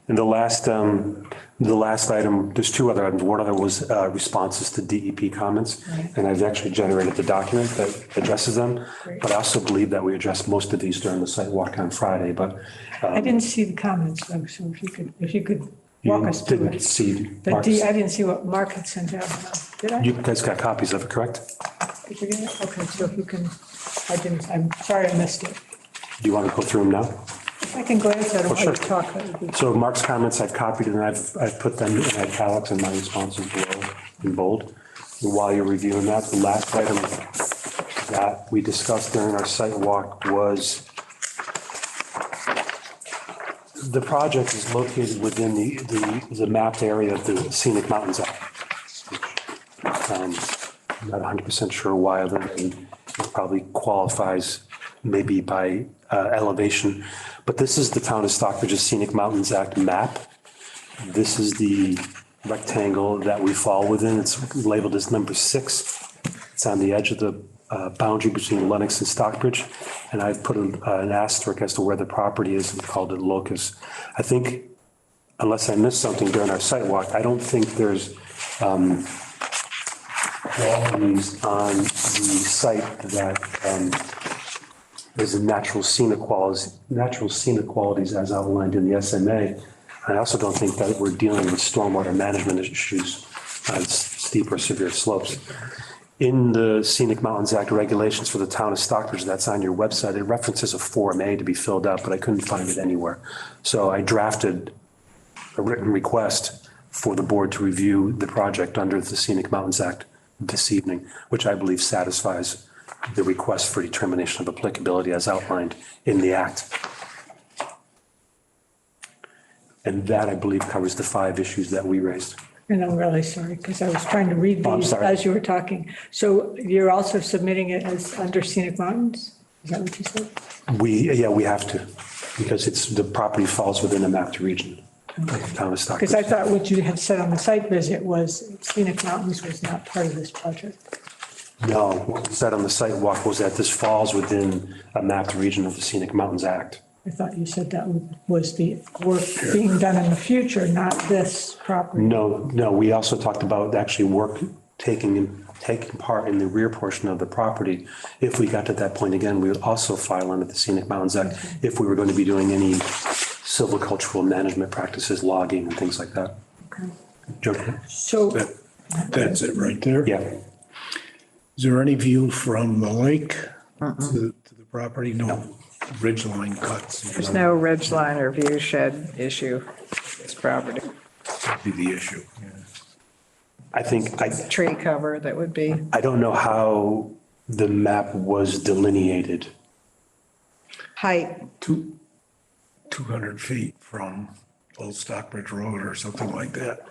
S9: And the last item, there's two other items. One other was responses to DEP comments.
S7: Right.
S9: And I've actually generated the document that addresses them.
S7: Great.
S9: But I also believe that we addressed most of these during the site walk on Friday, but
S7: I didn't see the comments, though, so if you could walk
S9: you
S7: us through
S9: didn't
S7: it.
S9: see
S7: I
S9: Mark's.
S7: didn't see what Mark had sent out. Did I?
S9: You guys got copies of it, correct?
S7: Did you get it? Okay, so if you can, I didn't, I'm sorry I missed it.
S9: Do you want to go through them now?
S7: If I can glance at it
S9: Oh,
S7: while
S9: sure.
S7: you talk, that would be.
S9: So Mark's comments, I've copied and I've put them in italics and my responses below in bold. And while you're reviewing that, the last item that we discussed during our site walk was the project is located within the mapped area of the Scenic Mountains Act. I'm not 100% sure why, other than it probably qualifies maybe by elevation. But this is the town of Stockbridge's Scenic Mountains Act map. This is the rectangle that we fall within. It's labeled as number 6. It's on the edge of the boundary between Lennox and Stockbridge. And I've put an asterisk as to where the property is and called it locus. I think, unless I missed something during our site walk, I don't think there's qualities on the site that there's a natural scenic qualities as outlined in the SMA. I also don't think that we're dealing with stormwater management issues on steep or severe slopes. In the Scenic Mountains Act regulations for the town of Stockbridge, that's on your website, it references a Form A to be filled out, but I couldn't find it anywhere. So I drafted a written request for the board to review the project under the Scenic Mountains Act this evening, which I believe satisfies the request for determination of applicability as outlined in the act. And that, I believe, covers the 5 issues that we raised.
S7: And I'm really sorry, because I was trying to read
S9: Oh, I'm
S7: these
S9: sorry.
S7: as you were talking. So you're also submitting it as under scenic mountains? Is that what you said?
S9: We have to, because the property falls within a mapped region of the town of Stockbridge.
S7: Because I thought what you had said on the site visit was scenic mountains was not part of this project.
S9: No, what we said on the site walk was that this falls within a mapped region of the Scenic Mountains Act.
S7: I thought you said that was the work being done in the future, not this property.
S9: No, we also talked about actually work taking part in the rear portion of the property. If we got to that point again, we would also file under the Scenic Mountains Act if we were going to be doing any silvicultural management practices, logging and things like that.
S7: Okay.
S9: Joe?
S7: So,
S5: That's it right there.
S9: Yeah.
S5: Is there any view from the lake to the property? No, ridge line cuts.
S2: There's no ridge line or view shed issue, this property.
S5: That'd be the issue.
S9: I think,
S2: Tree cover that would be,
S9: I don't know how the map was delineated.
S2: height,
S5: 200 feet from Old Stockbridge Road or something like that.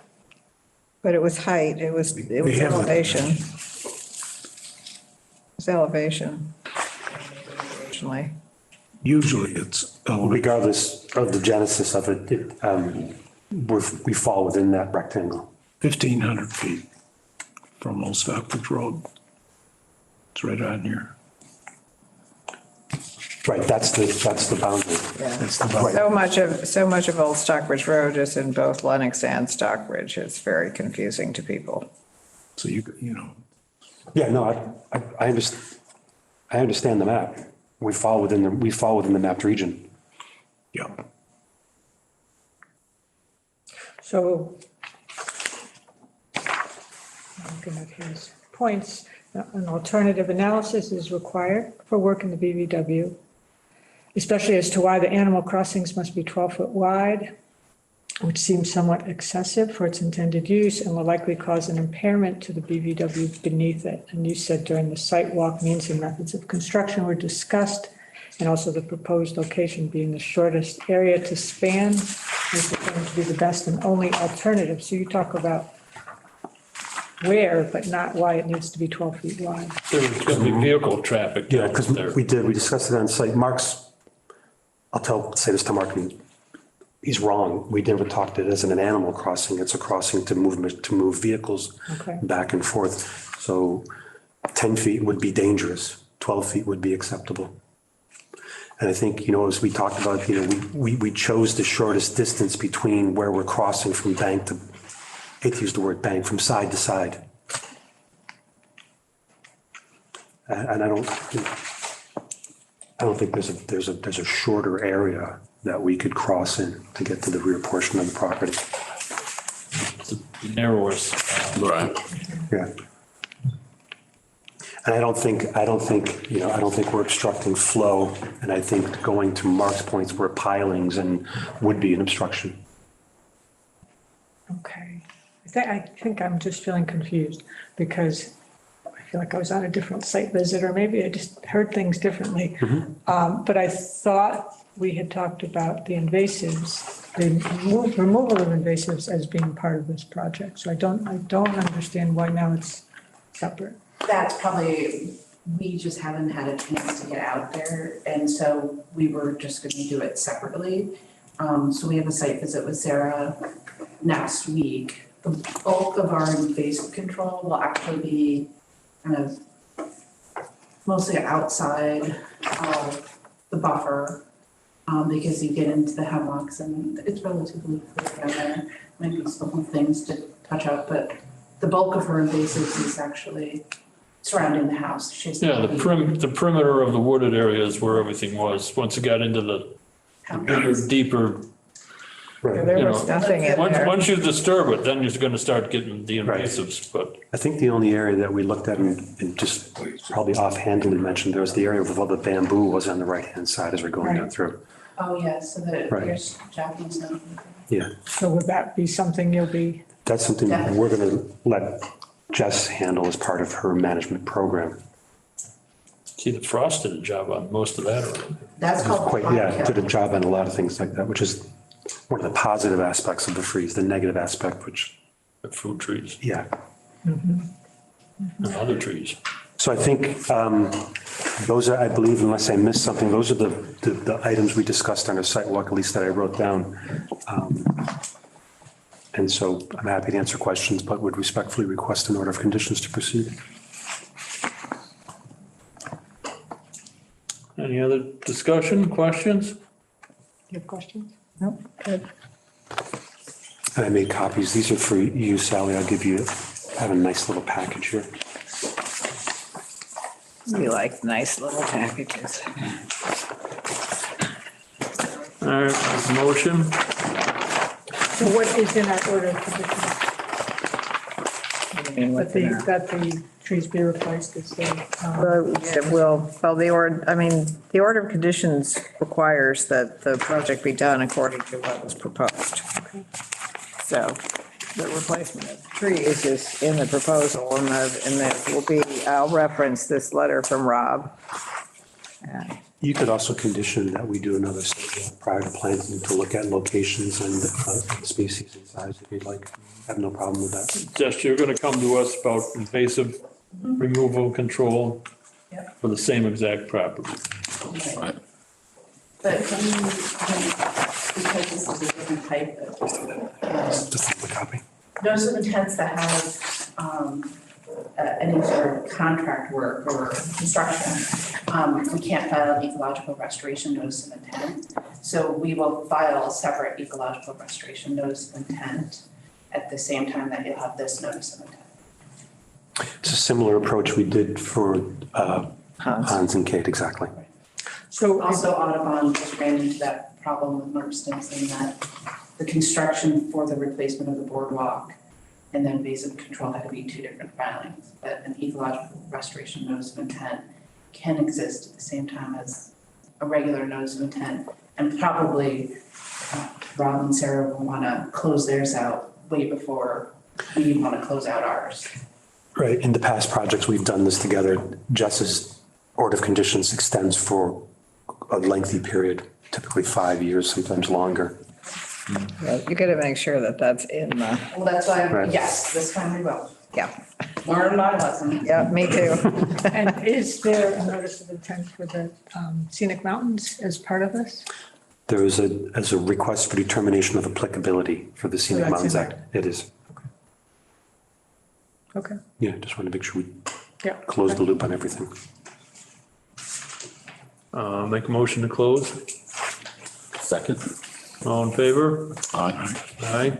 S2: but it was height, it was
S5: We have it.
S2: elevation. It's elevation. Originally.
S5: Usually it's elevated.
S9: Regardless of the genesis of it, we fall within that rectangle.
S5: 1,500 feet from Old Stockbridge Road. It's right on here.
S9: Right, that's the boundary.
S5: That's the boundary.
S2: So much of Old Stockbridge Road is in both Lenox and Stockbridge. It's very confusing to people.
S5: So you know,
S9: Yeah, no, I understand the map. We fall within the mapped region.
S5: yeah.
S7: so looking at his points, an alternative analysis is required for work in the BVW, especially as to why the animal crossings must be 12 foot wide, which seems somewhat excessive for its intended use and will likely cause an impairment to the BVW beneath it. And you said during the site walk, means and methods of construction were discussed, and also the proposed location being the shortest area to span is determined to be the best and only alternative. So you talk about where, but not why it needs to be 12 feet wide.
S1: There's going to be vehicle traffic
S9: Yeah,
S1: down
S9: because
S1: there.
S9: we discussed it on site. Say this to Mark, and he's wrong. We never talked it as an animal crossing. It's a crossing to move vehicles
S7: Okay.
S9: back and forth. So 10 feet would be dangerous, 12 feet would be acceptable. And I think, as we talked about, we chose the shortest distance between where we're crossing from bank to, I hate to use the word bank, from side to side. And I don't think there's a shorter area that we could cross in to get to the rear portion of the property.
S1: It's the narrowest.
S3: Right.
S9: Yeah. And I don't think we're obstructing flow. And I think going to Mark's points, we're pilings and would be an obstruction.
S7: Okay. I think I'm just feeling confused because I feel like I was on a different site visit, or maybe I just heard things differently. But I thought we had talked about the invasives, the removal of invasives as being part of this project. So I don't understand why now it's separate.
S4: That's probably, we just haven't had a chance to get out there, and so we were just gonna do it separately. So we have a site visit with Sarah next week. The bulk of our invasive control will actually be kind of mostly outside of the buffer, because you get into the hemlocks and it's relatively clear down there. Might be some things to touch up, but the bulk of her invasives is actually surrounding the house. She's
S1: Yeah, the perimeter of the wooded area is where everything was. Once it got into the bigger, deeper,
S9: Right.
S2: There
S1: You
S2: was
S1: know,
S2: nothing in there.
S1: once you disturb it, then you're going to start getting the invasives, but
S9: I think the only area that we looked at and just probably offhandedly mentioned, there was the area of all the bamboo was on the right-hand side as we're going down
S7: Right.
S9: through.
S4: Oh, yeah, so
S9: Right.
S4: there's Japanese now.
S9: Yeah,
S7: So would that be something you'll be,
S9: that's something we're going to let Jess handle as part of her management program.
S1: see, the Frost did a job on most of that already.
S4: That's called.
S9: Did a job on a lot of things like that, which is one of the positive aspects of the freeze, the negative aspect, which,
S1: The fruit trees
S9: yeah.
S1: and other trees.
S9: So I think those are, I believe, unless I missed something, those are the items we discussed on our site walk, at least that I wrote down. And so I'm happy to answer questions, but would respectfully request an order of conditions to proceed.
S1: Any other discussion, questions?
S7: you have questions?
S2: Nope, good.
S9: And I made copies. These are for you, Sally. I'll give you, I have a nice little package here.
S2: We like nice little packages.
S1: All right, motion,
S7: So what is in our order of conditions? That the trees be replaced is the,
S2: The order of conditions requires that the project be done according to what was proposed. So the replacement of trees is in the proposal, and there will be, I'll reference this letter from Rob.
S9: You could also condition that we do another study prior to planting to look at locations and species and size if you'd like. I have no problem with that.
S1: Jess, you're gonna come to us about invasive removal control for the same exact property.
S3: Right.
S4: But because this is a different type of,
S9: Just a copy.
S4: notice of intents that have any sort of contract work or construction, we can't file an ecological restoration notice of intent. So we will file a separate ecological restoration notice of intent at the same time that you'll have this notice of intent.
S9: It's a similar approach we did for Hans and Kate, exactly.
S7: so
S4: Also, Audubon just ran into that problem with Marston, saying that the construction for the replacement of the boardwalk and then invasive control had to be two different filings. But an ecological restoration notice of intent can exist at the same time as a regular notice of intent. And probably Rob and Sarah will want to close theirs out way before we want to close out ours.
S9: Right. In the past projects, we've done this together. Jess's order of conditions extends for a lengthy period, typically 5 years, sometimes longer.
S2: You gotta make sure that that's in the,
S4: Well, that's why,
S9: Right.
S4: yes, this time we will.
S2: yeah,
S4: Learn my lesson.
S2: yeah, me too.
S7: and is there a notice of intent for the scenic mountains as part of this?
S9: There is as a request for determination of applicability for the Scenic
S7: that's in
S9: Mountains
S7: there.
S9: Act. It is.
S7: Okay,
S9: Yeah, just want to make sure we
S7: yeah.
S9: close the loop on everything.
S1: Make a motion to close.
S3: Second.
S1: All in favor?
S3: Aye.
S1: Aye.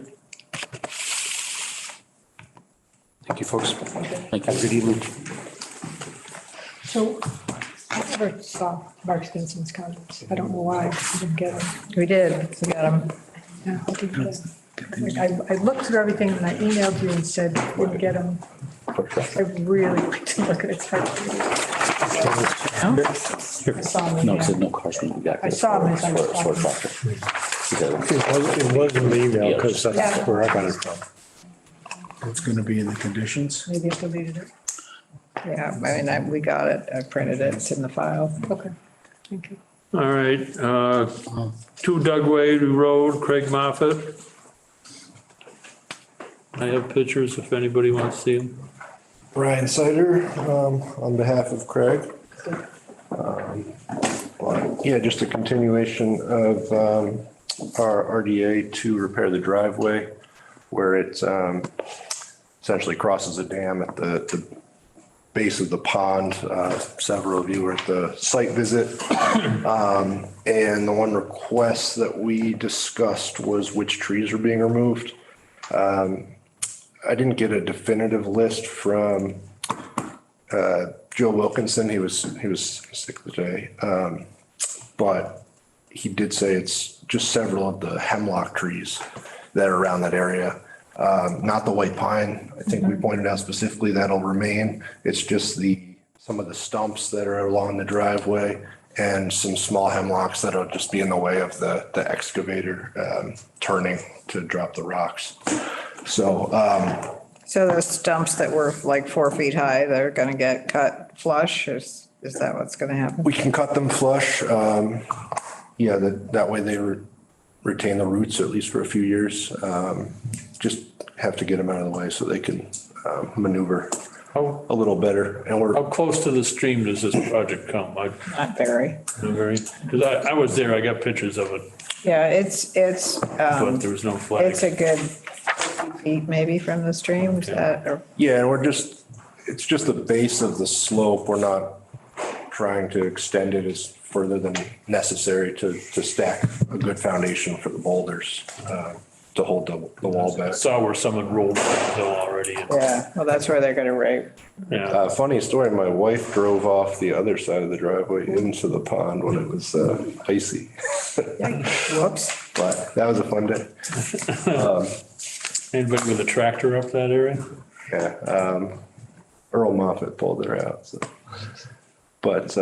S9: Thank you, folks.
S3: Thank
S9: Have a
S3: you.
S9: good evening.
S7: So I never saw Mark Stinson's comments. I don't know why I didn't get them.
S2: We did, we got them.
S7: Yeah, I didn't get 'em. Like, I looked through everything and I emailed you and said, didn't get them. I really like to look at it. It's hard to read. I saw them.
S3: No, it said no cars from the back.
S7: I saw him as I was
S3: Short
S7: talking.
S3: tractor. He said,
S5: It was in the email because
S7: Yeah.
S5: that's where I got it from. It's going to be in the conditions.
S7: Maybe I deleted it.
S2: Yeah, we got it, I printed it, it's in the file.
S7: Okay, thank you.
S1: All right, 2 Dugway Road, Craig Moffett. I have pictures if anybody wants to see them.
S10: Ryan Sider, on behalf of Craig. Yeah, just a continuation of our RDA to repair the driveway where it essentially crosses a dam at the base of the pond. Several of you were at the site visit. And the one request that we discussed was which trees are being removed. I didn't get a definitive list from Joe Wilkinson. He was sick today. But he did say it's just several of the hemlock trees that are around that area. Not the white pine. I think we pointed out specifically that'll remain. It's just some of the stumps that are along the driveway and some small hemlocks that'll just be in the way of the excavator turning to drop the rocks. So
S2: those stumps that were like 4 feet high, they're gonna get cut flush, is that what's gonna happen?
S10: we can cut them flush. Yeah, that way they retain the roots at least for a few years. Just have to get them out of the way so they can maneuver
S1: How,
S10: a little better. And
S1: how close to the stream does this project come?
S2: Not very.
S1: Because I was there, I got pictures of it,
S2: Yeah, it's
S1: but there was no flag.
S2: it's a good 50 feet maybe from the stream, is that, or,
S10: yeah, and it's just the base of the slope. We're not trying to extend it as further than necessary to stack a good foundation for the boulders, to hold the wall back.
S1: Saw where someone rolled down the hill already.
S2: Yeah, well, that's where they're gonna rape.
S1: Yeah,
S10: Funny story, my wife drove off the other side of the driveway into the pond when it was icy.
S2: Whoops.
S10: But that was a fun day.
S1: anybody with a tractor up that area?
S10: Yeah, Earl Moffett pulled her out, so. But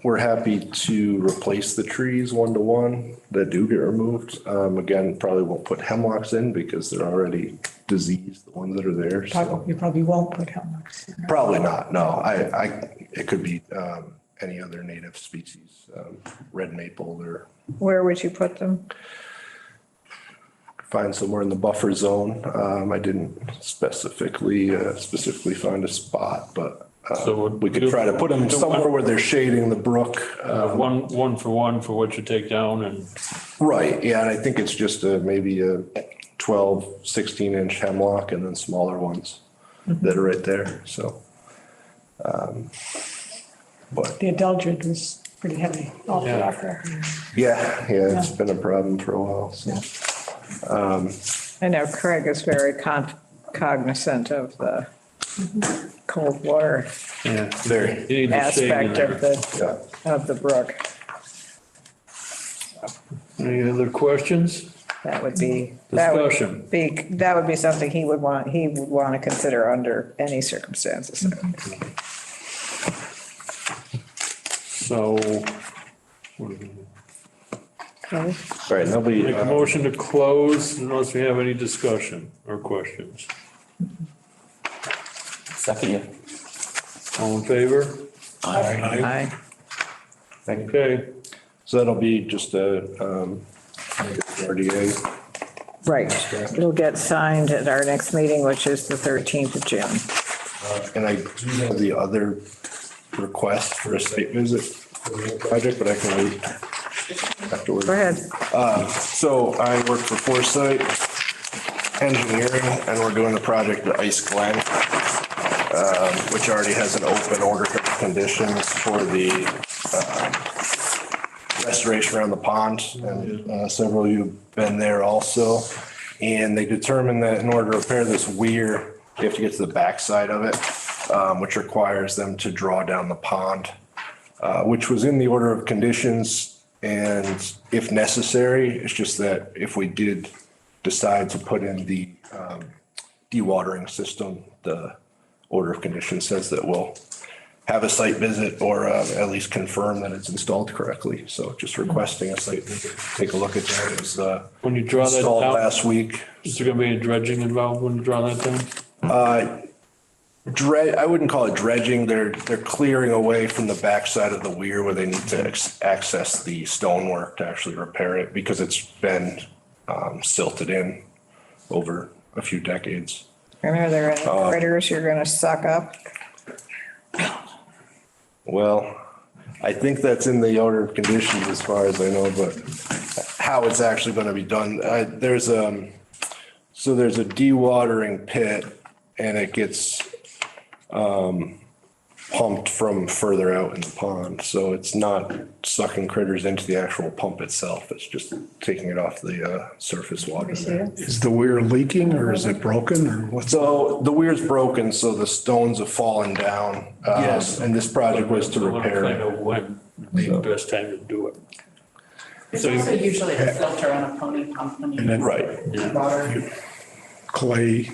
S10: we're happy to replace the trees 1-to-1 that do get removed. Again, probably won't put hemlocks in because they're already diseased, the ones that are there. So
S7: You probably won't put hemlocks in there.
S10: probably not, no. It could be any other native species, red maple or
S2: Where would you put them?
S10: find somewhere in the buffer zone. I didn't specifically find a spot, but
S1: So
S10: we could try to put them somewhere where they're shading the brook.
S1: One for what you take down and,
S10: Right, yeah, and I think it's just maybe a 12, 16-inch hemlock and then smaller ones that are right there, so. But,
S7: The Adeldrid was pretty heavy off the rock there.
S10: yeah, it's been a problem for a while, so.
S2: I know Craig is very cognizant of the cold water
S1: yeah.
S10: Very,
S1: You need the shade in
S2: aspect
S1: there.
S2: of the brook.
S1: Any other questions?
S2: That would be something he would want to consider under any circumstances.
S1: So,
S2: Okay.
S10: all right, nobody,
S1: make a motion to close unless we have any discussion or questions.
S3: Second, yeah.
S1: All in favor?
S2: Aye.
S1: Okay,
S10: so that'll be just a RDA.
S2: Right. It'll get signed at our next meeting, which is the 13th of June.
S10: And I do have the other request for a site visit for the project, but I can wait afterwards.
S2: Go ahead.
S10: So I work for Foresight Engineering, and we're doing the project at Ice Glen, which already has an open order of conditions for the restoration around the pond. And several of you have been there also. And they determined that in order to repair this weir, you have to get to the backside of it, which requires them to draw down the pond, which was in the order of conditions. And if necessary, it's just that if we did decide to put in the dewatering system, the order of conditions says that we'll have a site visit or at least confirm that it's installed correctly. So just requesting a site visit, take a look at that. It was
S1: when you draw that
S10: installed
S1: down,
S10: last week.
S1: is there gonna be any dredging involved when you draw that down?
S10: I wouldn't call it dredging. They're clearing away from the backside of the weir where they need to access the stonework to actually repair it because it's been silted in over a few decades.
S2: And are there any critters you're going to suck up?
S10: Well, I think that's in the order of conditions as far as I know, but how it's actually going to be done, there's a dewatering pit and it gets pumped from further out in the pond. So it's not sucking critters into the actual pump itself. It's just taking it off the surface water.
S5: Is the weir leaking or is it broken or what's?
S10: So the weir's broken, so the stones have fallen down.
S1: Yes.
S10: And this project was to
S1: I wanna
S10: repair
S1: find
S10: it.
S1: out when the best time to do it.
S4: There's also usually a filter on a pony pump when
S5: And
S4: you
S5: then
S10: Right.
S4: water.
S5: clay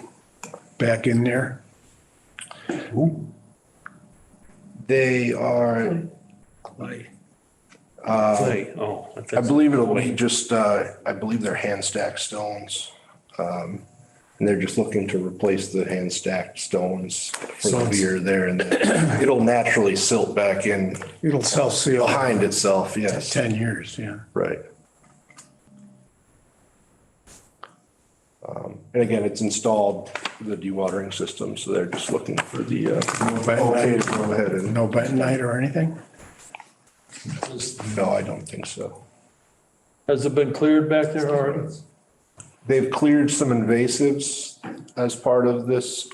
S5: back in there?
S10: They are,
S5: Clay.
S1: Clay, oh.
S10: I believe it'll be just, I believe they're hand stacked stones. And they're just looking to replace the hand stacked stones for the weir there and then it'll naturally silt back in
S5: It'll self-seal
S10: behind itself, yes.
S5: 10 years, yeah.
S10: Right. And again, it's installed, the dewatering system, so they're just looking for the, okay to go ahead and,
S5: No bentonite or anything?
S10: no, I don't think so.
S1: Has it been cleared back there already?
S10: They've cleared some invasives as part of this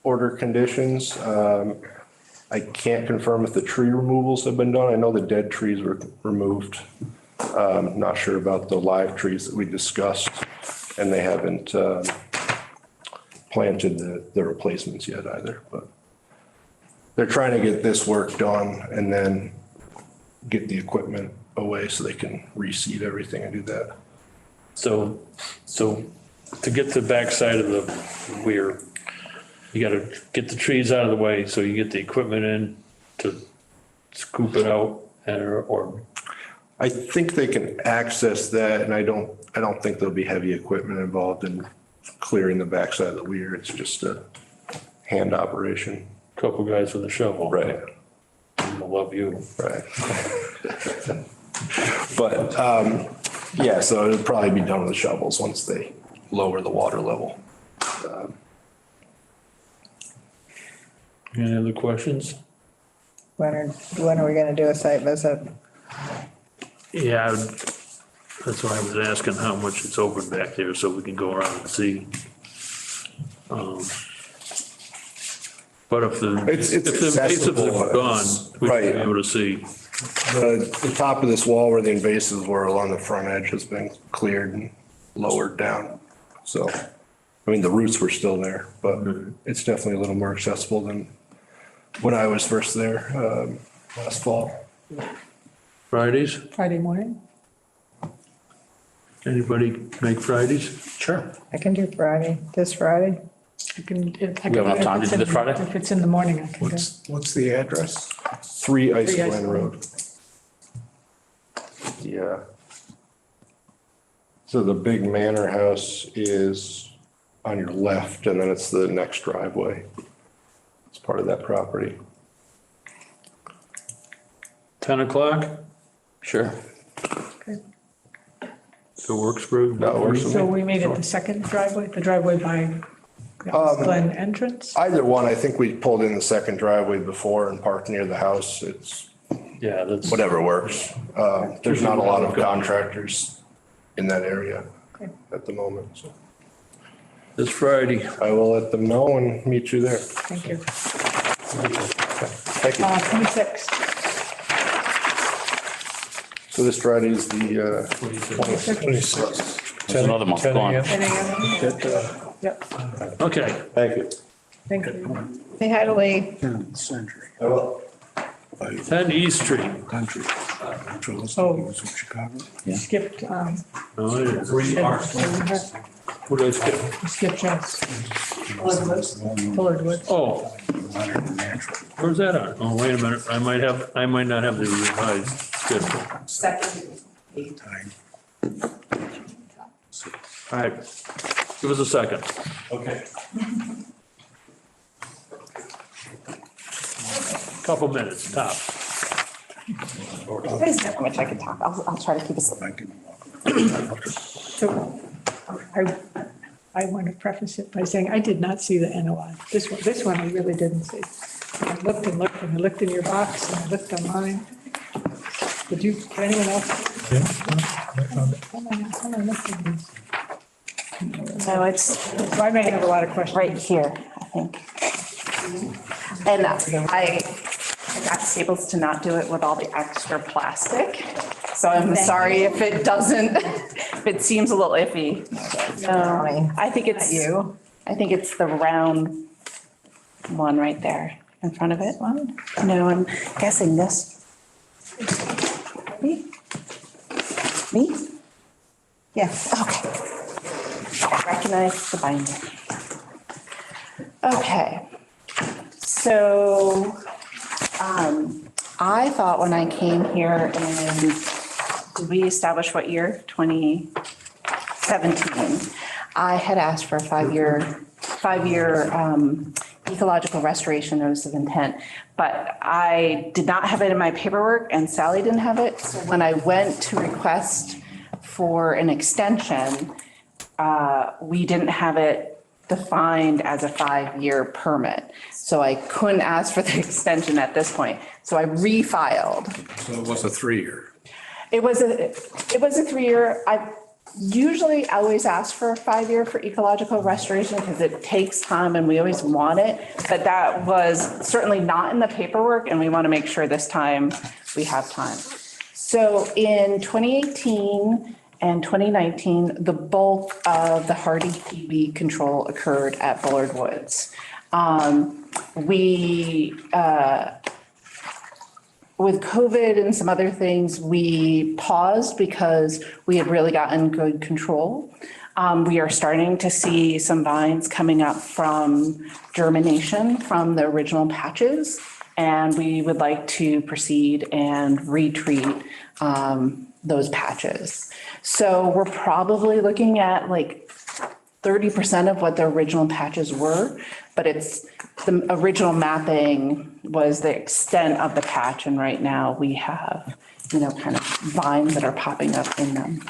S10: order conditions. I can't confirm if the tree removals have been done. I know the dead trees were removed. Not sure about the live trees that we discussed, and they haven't planted the replacements yet either, but they're trying to get this work done and then get the equipment away so they can reseed everything and do that.
S1: So to get to the backside of the weir, you gotta get the trees out of the way, so you get the equipment in to scoop it out or
S10: I think they can access that, and I don't think there'll be heavy equipment involved in clearing the backside of the weir. It's just a hand operation.
S1: couple guys with a shovel.
S10: Right.
S1: I love you.
S10: Right. But, yeah, so it'll probably be done with the shovels once they lower the water level.
S1: Any other questions?
S2: When are we gonna do a site visit?
S1: Yeah, that's why I was asking how much it's open back there, so we can go around and see. But if the
S10: It's
S1: invasives
S10: accessible.
S1: are gone, we should
S10: Right.
S1: be able to see.
S10: The top of this wall where the invasives were along the front edge has been cleared and lowered down. So, I mean, the roots were still there, but it's definitely a little more accessible than when I was first there, last fall.
S1: Fridays?
S7: Friday morning?
S1: Anybody make Fridays?
S3: Sure.
S2: I can do Friday, this Friday.
S7: I can.
S3: We have enough time to do this Friday?
S7: If it's in the morning, I can do.
S5: What's the address?
S10: 3 Ice
S7: Ice
S10: Glen
S7: Glen.
S10: Road. Yeah. So the big manor house is on your left, and then it's the next driveway. It's part of that property.
S1: 10 o'clock?
S3: Sure.
S7: Okay.
S1: So works for you?
S10: That works for
S7: So
S10: me.
S7: we made it the second driveway, the driveway by the Glen entrance?
S10: Either one, I think we pulled in the second driveway before and parked near the house. It's
S1: Yeah, that's.
S10: whatever works. There's not a lot of contractors in that area at the moment, so
S1: This Friday.
S10: I will let them know and meet you there.
S7: Thank you.
S10: Thank you.
S7: 26.
S10: So this Friday is the
S5: 26.
S3: It's another month gone.
S7: 10 a.m. Yep,
S1: Okay.
S10: Thank you.
S7: thank you.
S2: Say hi to Lee.
S5: Century.
S10: I will.
S1: 10 East Street.
S5: Country.
S7: Oh.
S5: Chicago.
S7: Skipped,
S1: No, I didn't. What did I skip?
S7: Skip Jones. Fuller Woods.
S1: Oh, where's that on? Oh, wait a minute. I might not have the revised schedule.
S5: Time.
S1: All right. Give us a second.
S10: Okay.
S1: Couple minutes, tops.
S4: There's not much I can talk. I'll try to keep it.
S5: I can walk.
S7: So I want to preface it by saying I did not see the NOI. This one I really didn't see. I looked and looked and I looked in your box and I looked online. Did anyone else?
S4: So it's
S7: So I may have a lot of questions.
S4: right here, I think. And I got Staples to not do it with all the extra plastic. So I'm sorry if it doesn't, if it seems a little iffy. No, I think it's
S2: You.
S4: I think it's the round one right there in front of it. One? No, I'm guessing this. Me? Me?
S2: Yes.
S4: Okay. I recognize the binder. Okay. So, I thought when I came here and did we establish what year? 2017. I had asked for a five-year ecological restoration notice of intent, but I did not have it in my paperwork and Sally didn't have it. So when I went to request for an extension, we didn't have it defined as a 5-year permit. So I couldn't ask for the extension at this point. So I refiled.
S5: So it was a 3-year.
S4: It was a 3-year. usually always ask for a 5-year for ecological restoration because it takes time and we always want it. But that was certainly not in the paperwork, and we want to make sure this time we have time. So in 2018 and 2019, the bulk of the hardy kiwi control occurred at Bullard Woods. With COVID and some other things, we paused because we had really gotten good control. We are starting to see some vines coming up from germination from the original patches, and we would like to proceed and retreat those patches. So we're probably looking at like 30% of what the original patches were, but it's the original mapping was the extent of the patch. And right now we have, kind of vines that are popping up in them.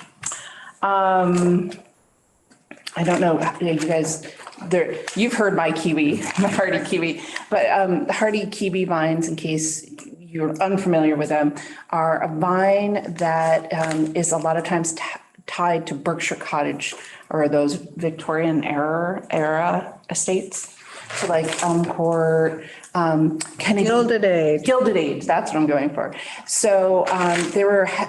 S4: I don't know, you guys, you've heard my kiwi, my hardy kiwi, but hardy kiwi vines, in case you're unfamiliar with them, are a vine that is a lot of times tied to Berkshire Cottage or those Victorian era estates. So like Elm Court, Kennedy. Gilded Age, that's what I'm going for. So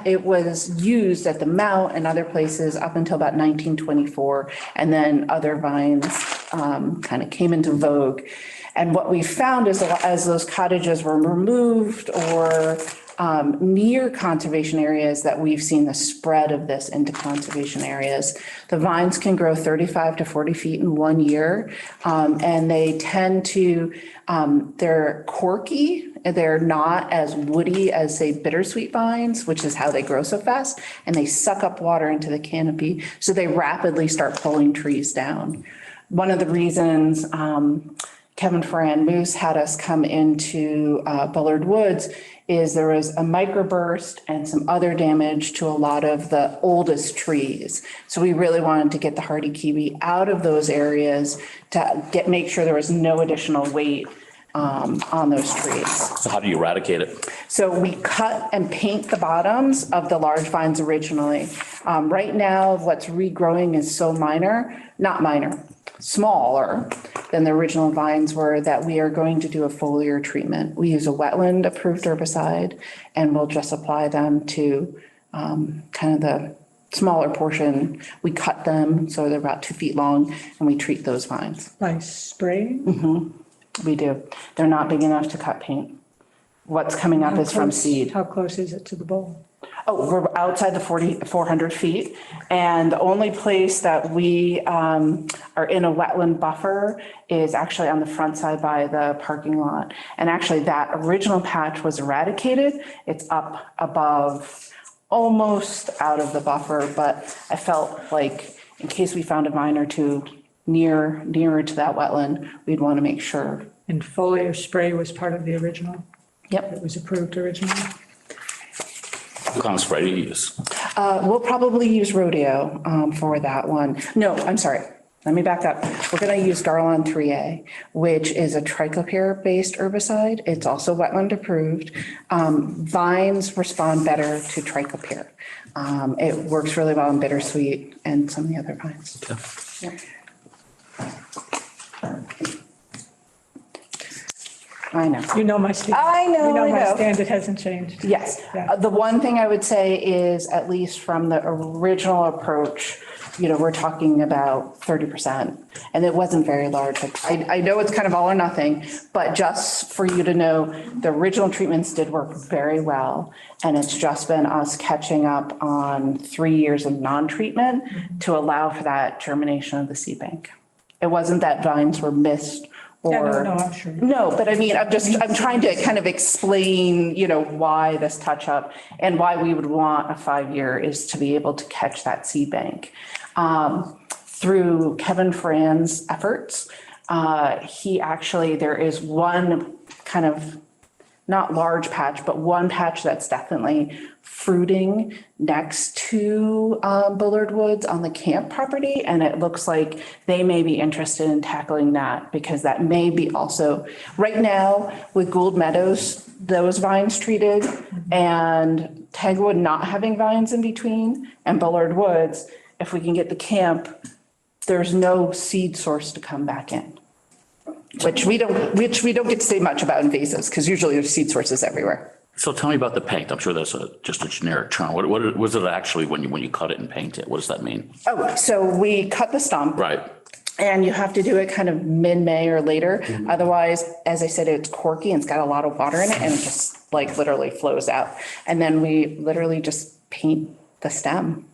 S4: it was used at the Mount and other places up until about 1924. And then other vines kind of came into vogue. And what we found is as those cottages were removed or near conservation areas, that we've seen the spread of this into conservation areas. The vines can grow 35 to 40 feet in 1 year. And they tend to, they're corky. They're not as woody as, say, bittersweet vines, which is how they grow so fast. And they suck up water into the canopy. So they rapidly start pulling trees down. One of the reasons Kevin Ferran Moose had us come into Bullard Woods is there was a microburst and some other damage to a lot of the oldest trees. So we really wanted to get the hardy kiwi out of those areas to make sure there was no additional weight on those trees.
S3: So how do you eradicate it?
S4: So we cut and paint the bottoms of the large vines originally. Right now, what's regrowing is so smaller than the original vines were, that we are going to do a foliar treatment. We use a wetland approved herbicide, and we'll just apply them to kind of the smaller portion. We cut them so they're about 2 feet long, and we treat those vines.
S7: By spraying?
S4: We do. They're not big enough to cut paint. What's coming up is from seed.
S7: How close is it to the bowl?
S4: Oh, we're outside the 400 feet. And the only place that we are in a wetland buffer is actually on the front side by the parking lot. And actually that original patch was eradicated. It's up above, almost out of the buffer, but I felt like in case we found a vine or two nearer to that wetland, we'd want to make sure.
S7: And foliar spray was part of the original?
S4: Yep.
S7: It was approved originally?
S3: What kind of spray do you use?
S4: We'll probably use Rodeo for that one. No, I'm sorry. Let me back up. We're going to use Garlon 3A, which is a trichopyr-based herbicide. It's also wetland approved. Vines respond better to trichopyr. It works really well in bittersweet and some of the other vines.
S3: Okay.
S4: Yeah. I know.
S7: You know my standard.
S4: I know,
S7: You know
S4: I
S7: my
S4: know.
S7: standard hasn't changed.
S4: Yes.
S7: Yeah.
S4: The one thing I would say is, at least from the original approach, we're talking about 30%, and it wasn't very large. I know it's kind of all or nothing, but just for you to know, the original treatments did work very well. And it's just been us catching up on 3 years of non-treatment to allow for that germination of the seed bank. It wasn't that vines were missed. Or,
S7: no, I'm sure.
S4: No, but I mean, I'm trying to kind of explain, why this touch up and why we would want a 5-year is to be able to catch that seed bank. Through Kevin Fran's efforts, there is one kind of not large patch, but one patch that's definitely fruiting next to Bullard Woods on the camp property. And it looks like they may be interested in tackling that, because that may be also, right now with Gould Meadows, those vines treated, and Tanglewood not having vines in between, and Bullard Woods, if we can get the camp, there's no seed source to come back in. Which we don't get to say much about invasives, because usually there's seed sources everywhere.
S3: So tell me about the paint. I'm sure that's just a generic term. What was it actually when you cut it and paint it? What does that mean?
S4: Oh, so we cut the stump.
S3: Right.
S4: And you have to do it kind of mid-May or later. Otherwise, as I said, it's corky and it's got a lot of water in it and it just like literally flows out. And then we literally just paint the stem.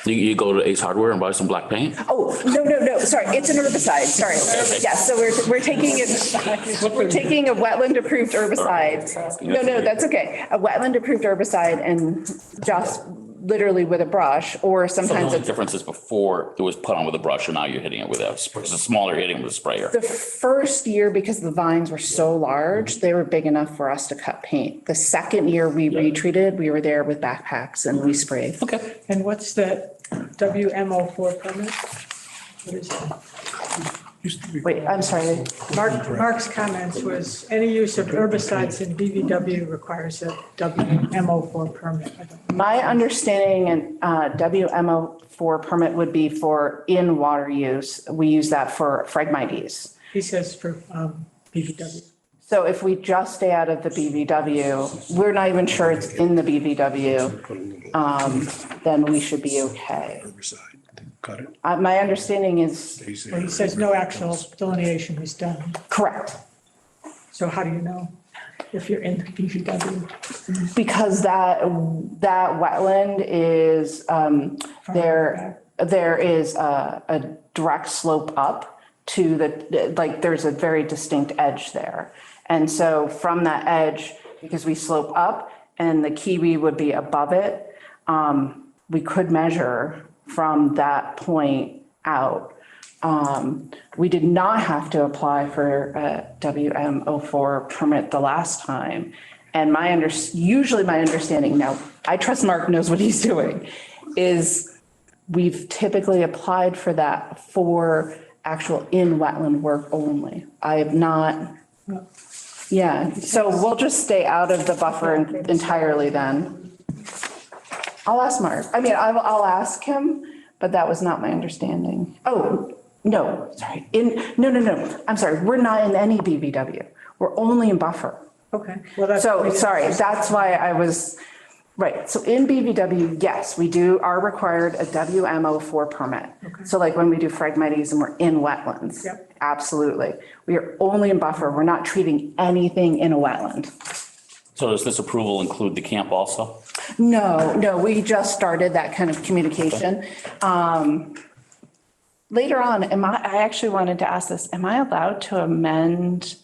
S3: You go to Ace Hardware and buy some black paint?
S4: Oh, no, sorry, it's an herbicide, sorry. Yes, so we're taking a wetland approved herbicide. No, that's okay. A wetland approved herbicide and just literally with a brush, or
S3: So the
S4: sometimes
S3: only
S4: it's.
S3: difference is before it was put on with a brush and now you're hitting it with it's a smaller hitting with a sprayer.
S4: The first year, because the vines were so large, they were big enough for us to cut paint. The second year we retreated, we were there with backpacks and we sprayed.
S3: Okay.
S7: And what's that WMO4 permit? What is it?
S4: Wait, I'm sorry.
S7: Mark's comments was any use of herbicides in BVW requires a WMO4 permit. I don't know.
S4: My understanding and WMO4 permit would be for in-water use. We use that for Phragmites.
S7: He says for BVW.
S4: So if we just stay out of the BVW, we're not even sure it's in the BVW, then we should be okay.
S5: Herbicide, cut it.
S4: My understanding is
S7: Well, he says no actual delineation is done.
S4: correct,
S7: So how do you know if you're in the BVW?
S4: because that wetland is, there is a direct slope up to the, like, there's a very distinct edge there. And so from that edge, because we slope up and the kiwi would be above it, we could measure from that point out. We did not have to apply for a WMO4 permit the last time. And usually my understanding, now I trust Mark knows what he's doing, is we've typically applied for that for actual in wetland work only. I have not, yeah, so we'll just stay out of the buffer entirely then. I'll ask Mark, I'll ask him, but that was not my understanding. Oh, no, sorry, no, I'm sorry, we're not in any BVW, we're only in buffer.
S7: Okay. Well, that's.
S4: So, sorry, that's why I was, right, so in BVW, yes, we are required a WMO4 permit. So like when we do Phragmites and we're in wetlands.
S7: Yep.
S4: Absolutely. We are only in buffer, we're not treating anything in a wetland.
S3: So does this approval include the camp also?
S4: No, we just started that kind of communication. Later on, I actually wanted to ask this, am I allowed to amend?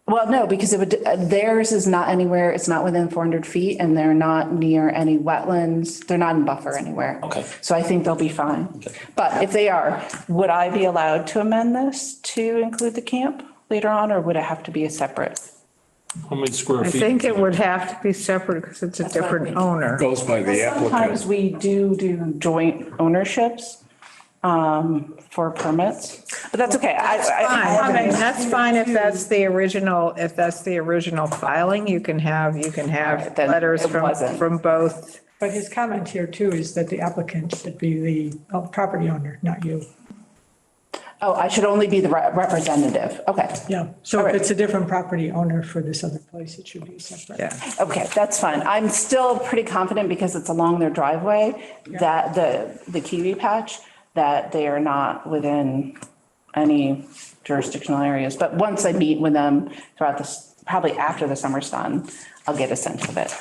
S4: Well, no, because theirs is not anywhere, it's not within 400 feet and they're not near any wetlands. They're not in buffer anywhere.
S3: Okay.
S4: So I think they'll be fine.
S3: Okay.
S4: But if they are, would I be allowed to amend this to include the camp later on, or would it have to be a separate?
S1: How many square
S2: I
S1: feet?
S2: think it would have to be separate because it's a different owner.
S5: Goes by the
S4: Sometimes
S5: applicant.
S4: we do joint ownerships for permits, but that's okay.
S2: I mean, that's fine if that's the original, filing, you can have
S4: Right, then
S2: letters
S4: it wasn't.
S2: from both.
S7: But his comment here too is that the applicant should be the property owner, not you.
S4: Oh, I should only be the representative. Okay.
S7: Yeah. So
S4: All
S7: if
S4: right.
S7: it's a different property owner for this other place, it should be separate.
S2: Yeah.
S4: Okay, that's fine. I'm still pretty confident because it's along their driveway that the kiwi patch, that they are not within any jurisdictional areas. But once I meet with them throughout this, probably after the summer's done, I'll get a sense of it.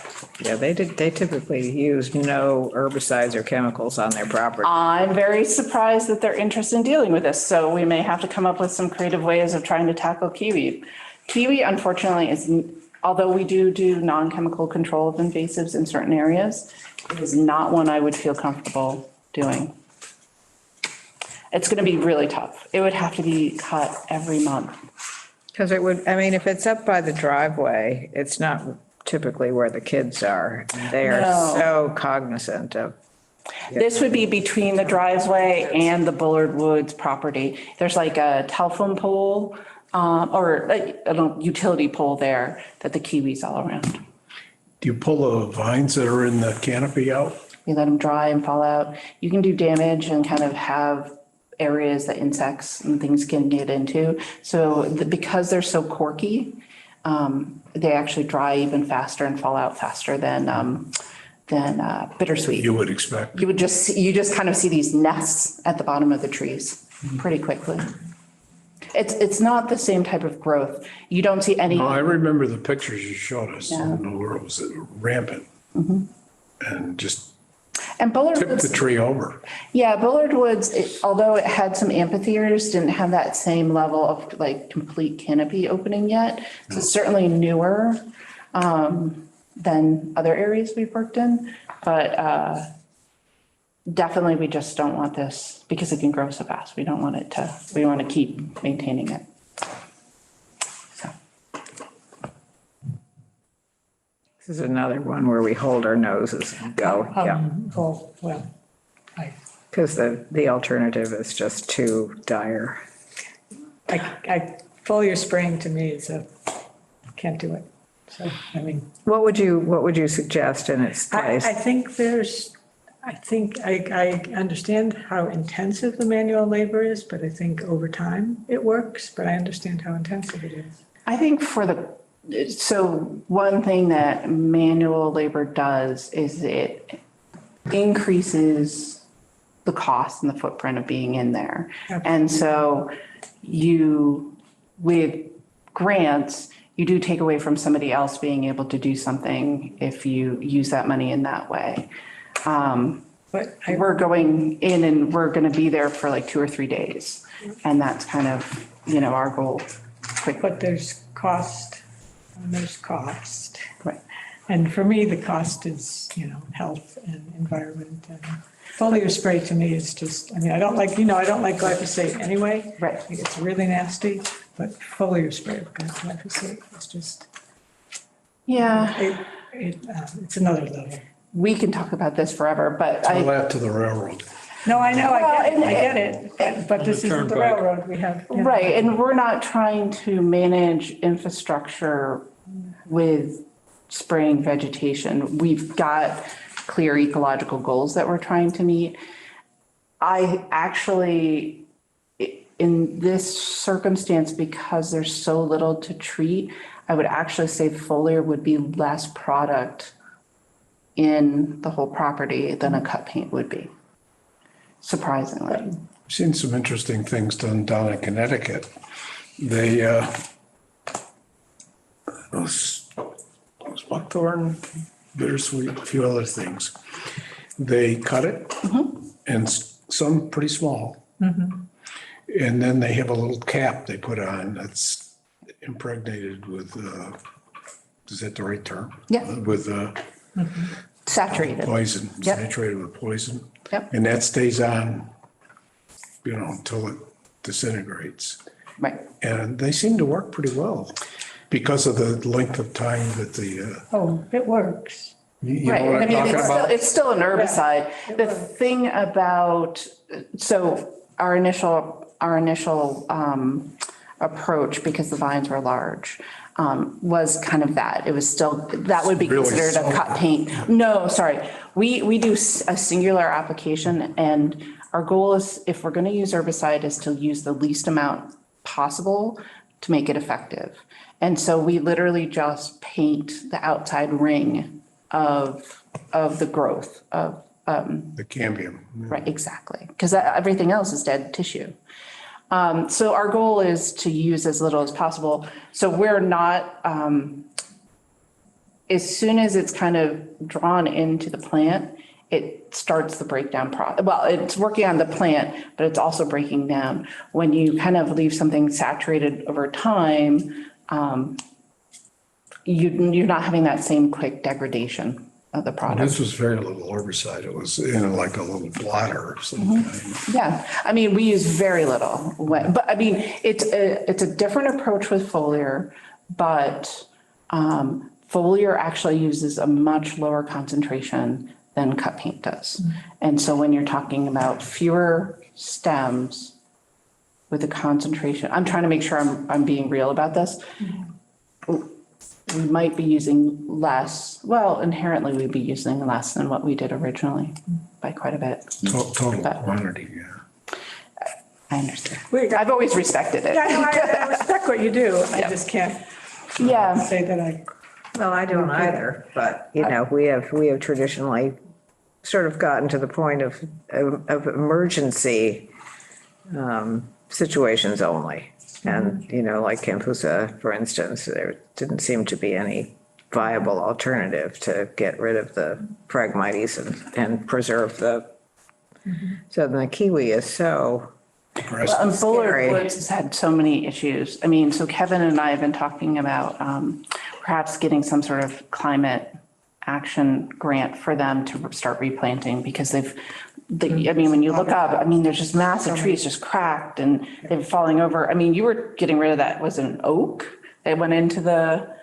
S2: Yeah, they typically use no herbicides or chemicals on their property.
S4: I'm very surprised that they're interested in dealing with this, so we may have to come up with some creative ways of trying to tackle kiwi. Kiwi, unfortunately, although we do non-chemical control of invasives in certain areas, it is not one I would feel comfortable doing. It's going to be really tough. It would have to be cut every month.
S2: Because if it's up by the driveway, it's not typically where the kids are. They are
S4: No.
S2: so cognizant of.
S4: This would be between the driveway and the Bullard Woods property. There's like a telephone pole or a utility pole there that the kiwis all around.
S5: Do you pull the vines that are in the canopy out?
S4: we let them dry and fall out. You can do damage and kind of have areas that insects and things can get into. So because they're so corky, they actually dry even faster and fall out faster than bittersweet.
S5: You would expect.
S4: You just kind of see these nests at the bottom of the trees pretty quickly. It's not the same type of growth. You don't see any.
S5: No, I remember the pictures you showed us. I
S4: Yeah.
S5: don't know where it was rampant. And just
S4: And Bullard
S5: tipped the
S4: Woods,
S5: tree over.
S4: yeah, Bullard Woods, although it had some amphitheaters, didn't have that same level of like complete canopy opening yet. So it's certainly newer than other areas we've worked in, but definitely we just don't want this because it can grow so fast. We don't want it to, we want to keep maintaining it. So,
S2: This is another one where we hold our noses and go, yeah.
S7: Oh, well,
S2: Because the alternative is just too dire.
S7: foliar spraying to me is can't do it. So, I mean.
S2: What would you suggest in its place?
S7: I think I understand how intensive the manual labor is, but I think over time it works, but I understand how intensive it is.
S4: I think so one thing that manual labor does is it increases the cost and the footprint of being in there. And so with grants, you do take away from somebody else being able to do something if you use that money in that way.
S7: But
S4: We're going in and we're going to be there for like 2 or 3 days. And that's kind of, our goal.
S7: But there's cost and there's cost.
S4: Right.
S7: And for me, the cost is, health and environment, and foliar spray to me is just, I don't like glyphosate anyway.
S4: Right.
S7: I think it's really nasty, but foliar spray with glyphosate is just,
S4: Yeah,
S7: it's another level.
S4: we can talk about this forever, but
S5: Tell that to the railroad.
S7: No, I know, I get
S4: Well,
S7: it, but this isn't the
S1: turnpike.
S7: railroad we have.
S4: right, and we're not trying to manage infrastructure with spraying vegetation. We've got clear ecological goals that we're trying to meet. I actually, in this circumstance, because there's so little to treat, I would actually say foliar would be less product in the whole property than a cut paint would be, surprisingly.
S5: I've seen some interesting things done down in Connecticut. They, those buckthorn, bittersweet, a few other things. They cut it and some pretty small. And then they have a little cap they put on that's impregnated with, is that the right term?
S4: Yeah.
S5: With
S4: Saturated.
S5: poison,
S4: Yep.
S5: saturated with poison.
S4: Yep.
S5: And that stays on, until it disintegrates.
S4: Right.
S5: And they seem to work pretty well because of the length of time that the,
S7: Oh, it works.
S5: you know
S4: Right,
S5: what
S4: I
S5: I'm
S4: mean,
S5: talking about?
S4: it's still an herbicide. The thing about, so our initial approach, because the vines were large, was kind of that. It was still, that would be
S5: Really
S4: considered a cut paint. No, sorry. We do a singular application, and our goal is, if we're going to use herbicide, is to use the least amount possible to make it effective. And so we literally just paint the outside ring of the growth of,
S5: The cambium.
S4: right, exactly. Because everything else is dead tissue. So our goal is to use as little as possible. So we're not, as soon as it's kind of drawn into the plant, it starts the breakdown process. Well, it's working on the plant, but it's also breaking down. When you kind of leave something saturated over time, you're not having that same quick degradation of the product.
S5: This was very little herbicide. It was in like a little blotter or something.
S4: Yeah, I mean, we use very little, but I mean, it's a different approach with foliar, but foliar actually uses a much lower concentration than cut paint does. And so when you're talking about fewer stems with a concentration, I'm trying to make sure I'm being real about this. we might be using less. Well, inherently, we'd be using less than what we did originally by quite a bit.
S5: Total quantity, yeah.
S4: I understand. I've always respected it.
S7: Yeah, no, I respect what you do. I just can't
S4: Yeah.
S7: say that I.
S2: Well, I don't either, but, you know, we have traditionally sort of gotten to the point of emergency situations only. And, you know, like Campusa, for instance, there didn't seem to be any viable alternative to get rid of the Phragmites and preserve the, so the kiwi is so,
S4: Well, and Bullard Woods has had so many issues. I mean, so Kevin and I have been talking about perhaps getting some sort of climate action grant for them to start replanting because I mean, when you look up, I mean, there's just massive trees just cracked and they're falling over. I mean, you were getting rid of that, was it an oak? They went into that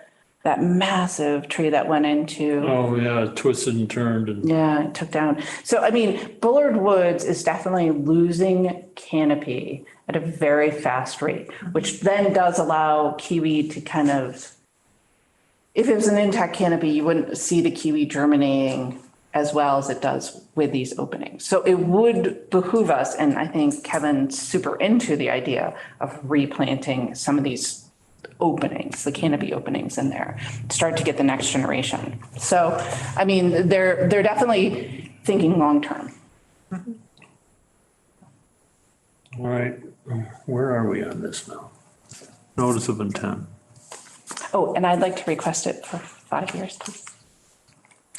S4: massive tree that went into.
S1: Oh, yeah, twisted and turned and.
S4: Yeah, it took down. So, I mean, Bullard Woods is definitely losing canopy at a very fast rate, which then does allow kiwi to kind of, if it was an intact canopy, you wouldn't see the kiwi germinating as well as it does with these openings. So it would behoove us, and I think Kevin's super into the idea of replanting some of these openings, the canopy openings in there, start to get the next generation. So, I mean, they're definitely thinking long-term.
S1: All right, where are we on this now? Notice of intent.
S4: Oh, and I'd like to request it for 5 years, please.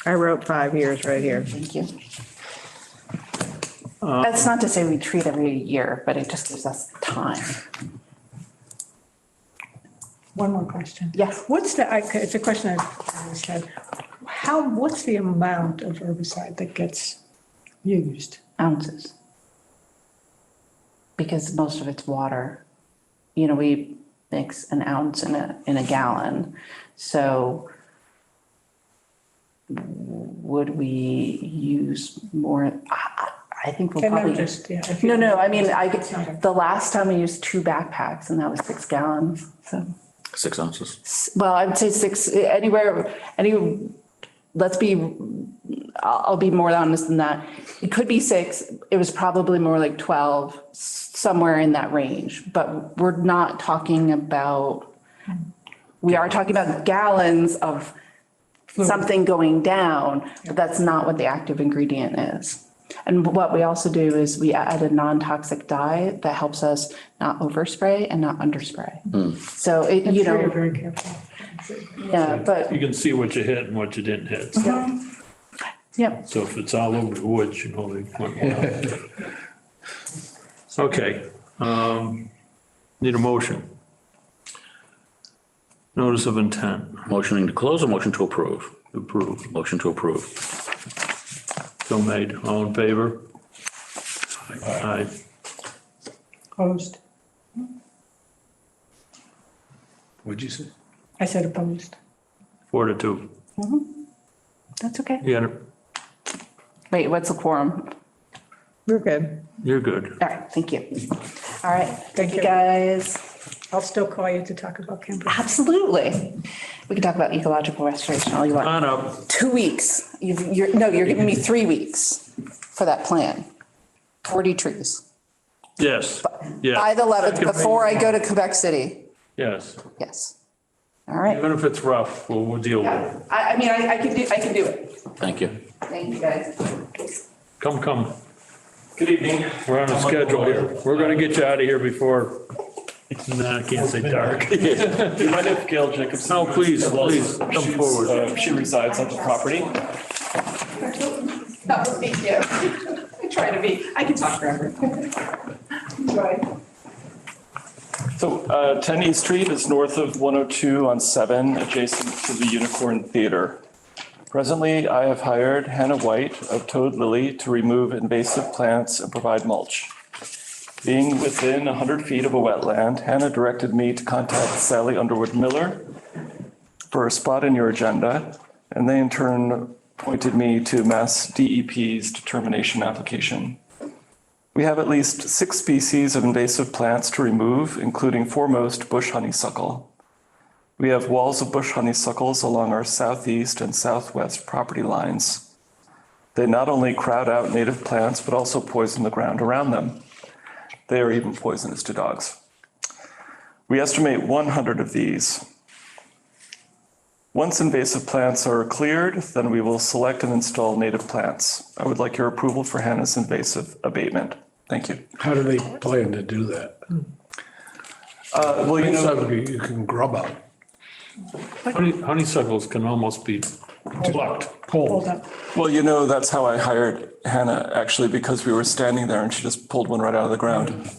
S2: I wrote 5 years right here.
S4: Thank you. That's not to say we treat every year, but it just gives us time.
S7: One more question.
S4: Yes.
S7: It's a question I've always had. What's the amount of herbicide that gets used?
S4: Ounces. Because most of it's water. You know, we mix an ounce in a gallon. So would we use more? I think we'll
S7: Can I
S4: probably
S7: just, yeah, if you-
S4: No, I mean, the last time we used 2 backpacks and that was 6 gallons, so.
S3: 6 ounces.
S4: Well, I would say 6, I'll be more honest than that. It could be 6. It was probably more like 12, somewhere in that range. But we're not talking about, we are talking about gallons of something going down, but that's not what the active ingredient is. And what we also do is we add a non-toxic dye that helps us not overspray and not underspray. So it,
S7: I'm
S4: you
S7: sure you're
S4: know,
S7: very careful.
S4: yeah, but,
S1: You can see what you hit and what you didn't hit.
S4: yep.
S1: So if it's all over the woods, you know, they went well. Okay, need a motion. Notice of intent,
S3: Motioning to close or motion to approve?
S1: approve.
S3: Motion to approve.
S1: So made, all in favor? Aye.
S7: Opposed.
S5: What'd you say?
S7: I said opposed.
S1: 4-2.
S4: That's okay.
S1: You got it,
S4: Wait, what's the quorum?
S2: We're good.
S1: you're good.
S4: All right, thank you. All right, thank you
S7: you.
S4: guys.
S7: I'll still call you to talk about camping.
S4: Absolutely. We can talk about ecological restoration all you want.
S1: On up.
S4: 2 weeks. You're giving me 3 weeks for that plan. 40 trees.
S1: Yes, yes.
S4: By the 11th, before I go to Quebec City.
S1: Yes,
S4: Yes. All right.
S1: even if it's rough, we'll deal with it.
S4: I mean, I can do it.
S3: Thank you.
S4: Thank you, guys.
S1: Come.
S11: Good evening.
S1: We're on a schedule here. We're gonna get you out of here before, no, I can't say dark.
S11: Do you mind if Gail Jacobson?
S1: No, please, come
S11: She's,
S1: forward.
S11: She resides on the property.
S4: No, thank you. I try to be, I can talk forever. Enjoy.
S11: So 10 East Street is north of 102 on 7, adjacent to the Unicorn Theater. Presently, I have hired Hannah White of Toad Lily to remove invasive plants and provide mulch. Being within 100 feet of a wetland, Hannah directed me to contact Sally Underwood Miller for a spot in your agenda, and they in turn pointed me to Mass DEP's determination application. We have at least 6 species of invasive plants to remove, including foremost bush honeysuckle. We have walls of bush honeysuckles along our southeast and southwest property lines. They not only crowd out native plants, but also poison the ground around them. They are even poisonous to dogs. We estimate 100 of these. Once invasive plants are cleared, then we will select and install native plants. I would like your approval for Hannah's invasive abatement. Thank you.
S5: How do they plan to do that?
S11: Well, you know,
S5: You can grub out.
S1: Honeysuckles can almost be plucked.
S7: Hold up.
S11: well, you know, that's how I hired Hannah, actually, because we were standing there and she just pulled one right out of the ground.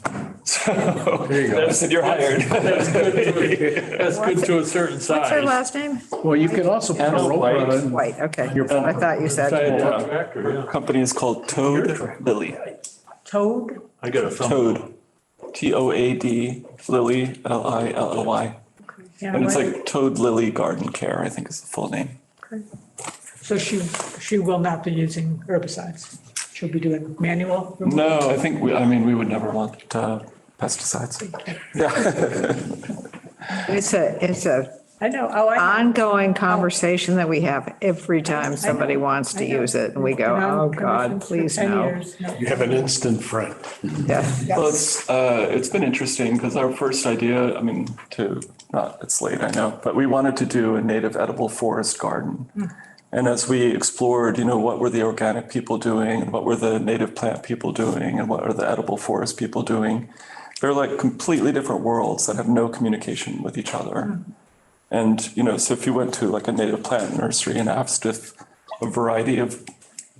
S11: So
S5: There you go.
S11: said, you're hired.
S1: That's good to a certain size.
S2: What's her last name?
S5: Well, you can also put a rope on it.
S2: White, okay.
S5: Your-
S2: I thought you said.
S1: Tractor, yeah.
S11: Company is called Toad Lily.
S7: Toad?
S1: I got a thumb.
S11: Toad. TOAD Lily, LILLY.
S7: Yeah,
S11: And it's
S7: right.
S11: like Toad Lily Garden Care, I think is the full name.
S7: So she will not be using herbicides. She'll be doing manual removal?
S11: No, I think, we would never want pesticides. Yeah.
S2: It's a
S7: I know, oh, I know.
S2: ongoing conversation that we have every time somebody wants to use it, and we go,
S7: Been on
S2: oh,
S7: commission
S2: God,
S7: for
S2: please
S7: 10
S2: no.
S7: years, no.
S5: You have an instant friend.
S2: Yeah.
S11: Well, it's been interesting because our first idea, it's late, I know, but we wanted to do a native edible forest garden. And as we explored, what were the organic people doing and what were the native plant people doing and what are the edible forest people doing, they're like completely different worlds that have no communication with each other. And, so if you went to like a native plant nursery and asked if a variety of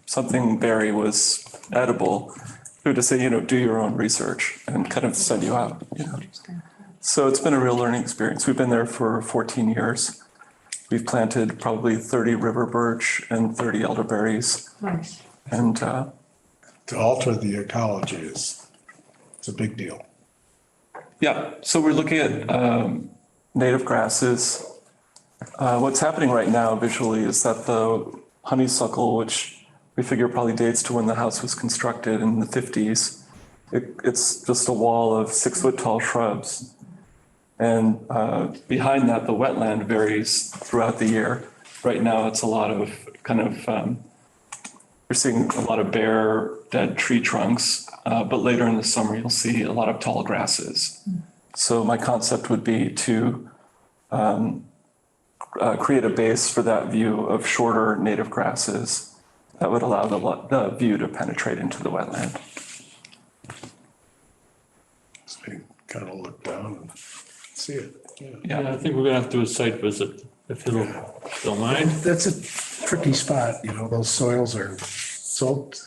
S11: something berry was edible, they would just say, do your own research and kind of send you out, So it's been a real learning experience. We've been there for 14 years. We've planted probably 30 river birch and 30 elderberries.
S7: Nice.
S11: And
S5: To alter the ecology it's a big deal.
S11: yeah, so we're looking at native grasses. What's happening right now visually is that the honeysuckle, which we figure probably dates to when the house was constructed in the 50s, it's just a wall of 6-foot tall shrubs. And behind that, the wetland varies throughout the year. Right now, it's a lot of you're seeing a lot of bare, dead tree trunks, but later in the summer, you'll see a lot of tall grasses. So my concept would be to create a base for that view of shorter native grasses that would allow the view to penetrate into the wetland.
S5: So you kind of look down and see it.
S1: Yeah, I think we're gonna have to do a site visit, if you don't mind.
S5: That's a tricky spot, those soils are soaked.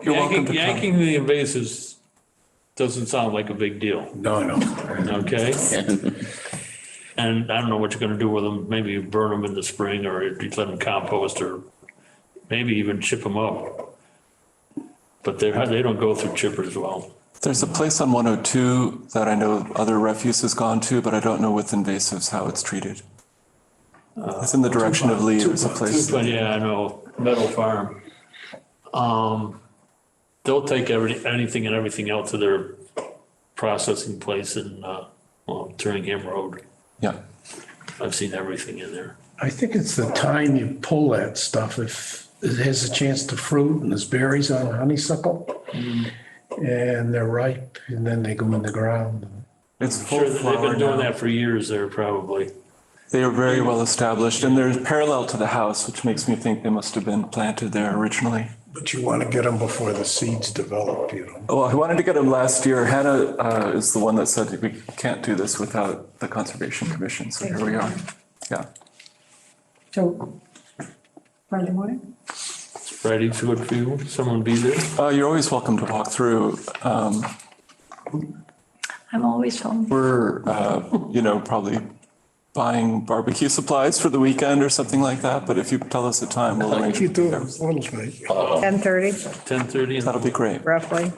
S11: You're welcome to come.
S1: Yanking the invasives doesn't sound like a big deal,
S5: No.
S1: okay? And I don't know what you're gonna do with them, maybe you burn them in the spring, or you let them compost, or maybe even chip them up. But they don't go through chippers well.
S11: There's a place on 102 that I know other refuse has gone to, but I don't know with invasives how it's treated. It's in the direction of Lee. There's a place.
S1: But yeah, I know, Meadow Farm. They'll take anything and everything out to their processing place in, Turningham Road.
S11: Yeah.
S1: I've seen everything in there.
S5: I think it's the time you pull that stuff, if it has a chance to fruit and there's berries on honeysuckle and they're ripe and then they go in the ground.
S11: It's full
S1: Sure, they've
S11: flower
S1: been doing
S11: now.
S1: that for years there, probably.
S11: They are very well established and they're parallel to the house, which makes me think they must have been planted there originally.
S5: But you want to get them before the seeds develop,
S11: Well, I wanted to get them last year. Hannah is the one that said we can't do this without the Conservation Commission, so here we are. Yeah.
S7: So Friday morning?
S1: Friday's good for you? Someone be there?
S11: You're always welcome to walk through.
S2: I'm always home.
S11: We're, probably buying barbecue supplies for the weekend or something like that, but if you tell us a time, we'll arrange
S5: You
S11: it.
S5: do it a little bit.
S2: 10:30
S1: 10:30?
S11: That'll be great.
S2: roughly.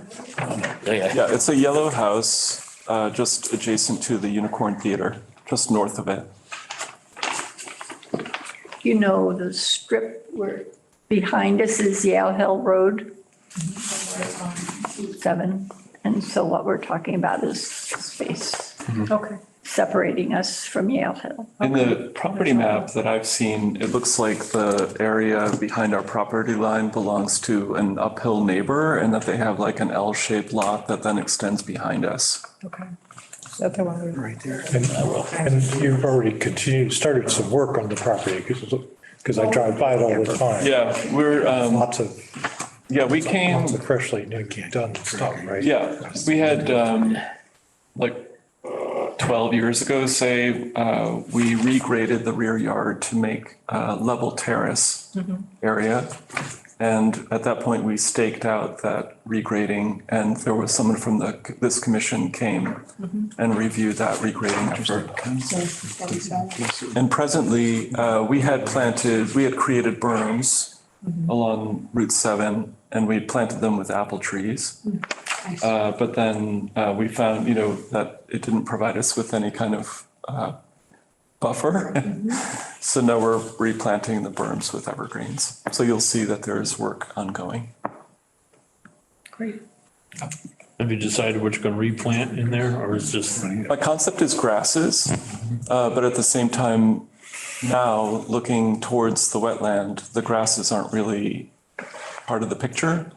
S11: Yeah, it's a yellow house, just adjacent to the Unicorn Theater, just north of it.
S12: The strip where behind us is Yale Hill Road. 7, And so what we're talking about is space
S7: Okay.
S12: separating us from Yale Hill.
S11: In the property map that I've seen, it looks like the area behind our property line belongs to an uphill neighbor and that they have like an L-shaped lot that then extends behind us.
S7: Okay. That's the one we.
S5: Right there.
S13: And you've already started some work on the property, because I drive by it all the time.
S11: Yeah, we're,
S13: Lots of
S11: we
S13: freshly done stuff, right?
S11: Yeah, we had, like 12 years ago, say, we regraded the rear yard to make a level terrace area. And at that point, we staked out that regrading, and there was someone from this commission came and reviewed that regrading effort. And presently, we had created berms along Route 7, and we had planted them with apple trees. But then we found, that it didn't provide us with any kind of buffer. So now we're replanting the berms with evergreens. So you'll see that there's work ongoing.
S7: Great.
S1: Have you decided what you're gonna replant in there, or is just?
S11: My concept is grasses, but at the same time, now looking towards the wetland, the grasses aren't really part of the picture.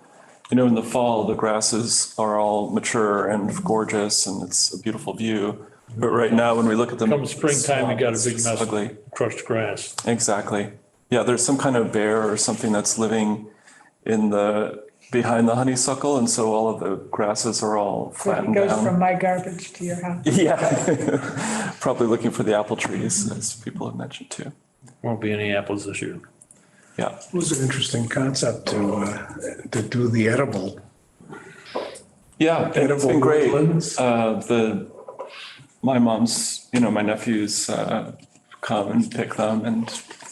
S11: In the fall, the grasses are all mature and gorgeous, and it's a beautiful view. But right now, when we look at them.
S1: Come springtime, you got a big mess
S11: ugly.
S1: of crushed grass.
S11: Exactly. Yeah, there's some kind of bear or something that's living behind the honeysuckle, and so all of the grasses are all
S7: It
S11: flattened
S7: goes
S11: down.
S7: from my garbage to your house.
S11: Yeah. Probably looking for the apple trees, as people have mentioned too.
S1: Won't be any apples this year.
S11: Yeah.
S5: It was an interesting concept to do the edible.
S11: Yeah, and it's
S5: Edible
S11: been great.
S5: woodlands.
S11: My mom's, my nephews come and pick them, and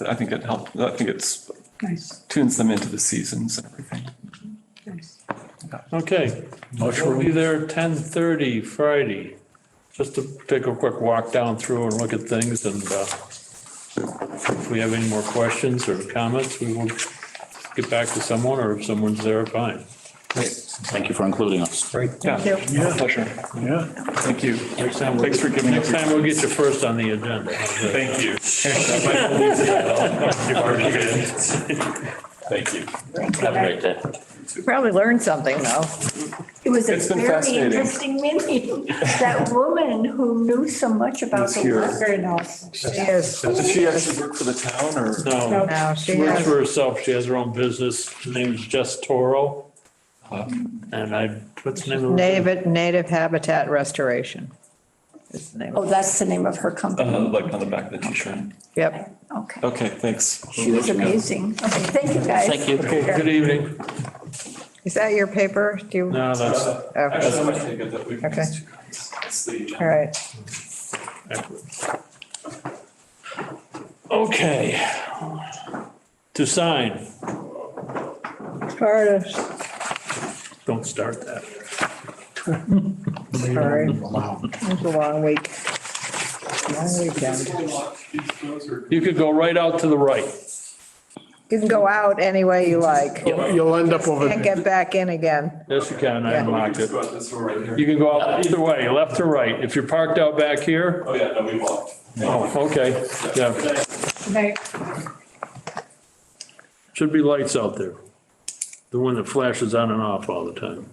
S11: I think it helped. I think it's
S7: Nice,
S11: tunes them into the seasons and everything.
S7: nice.
S1: Okay, we'll be there 10:30 Friday, just to take a quick walk down through and look at things, and if we have any more questions or comments, we will get back to someone, or if someone's there, fine.
S3: Thank you for including us.
S5: Right.
S11: Yeah, pleasure.
S5: Yeah.
S11: Thank you. Thanks for giving
S1: Next time, we'll get you first on the agenda.
S11: Thank you. Thank you.
S3: Have a great day.
S2: You probably learned something, though.
S12: It was a
S11: It's been
S12: very
S11: fascinating.
S12: interesting meeting. That woman who knew so much about the
S11: here.
S12: work.
S7: Very nice.
S2: She is.
S11: Does she actually work for the town or?
S1: No,
S2: No, she
S1: she works
S2: has.
S1: for herself, she has her own business, her name is Jess Toro. And what's the name of her?
S2: Native Habitat Restoration is the name.
S12: Oh, that's the name of her company.
S11: Like on the back of the t-shirt.
S2: Yep.
S12: Okay.
S11: Okay, thanks.
S12: She was amazing. Okay, thank you, guys.
S3: Thank you.
S1: Okay, good evening.
S2: Is that your paper? Do you?
S1: No, that's,
S2: Okay,
S11: Actually, I'm gonna take it that we can
S2: Okay.
S11: use two. It's the-
S2: all right.
S1: okay. To sign,
S2: Artist.
S1: don't start that.
S2: Sorry. It was a long week. Long weekend.
S1: You could go right out to the right.
S2: You can go out any way you like.
S5: You'll end up over
S2: Can't get back in again.
S1: Yes, you can, I
S2: Yeah.
S1: marked it.
S11: Got this one right here.
S1: You can go out either way, left or right. If you're parked out back here,
S11: Oh, yeah, no, we walked.
S1: oh, okay, yeah,
S7: Good night.
S1: should be lights out there. The one that flashes on and off all the time.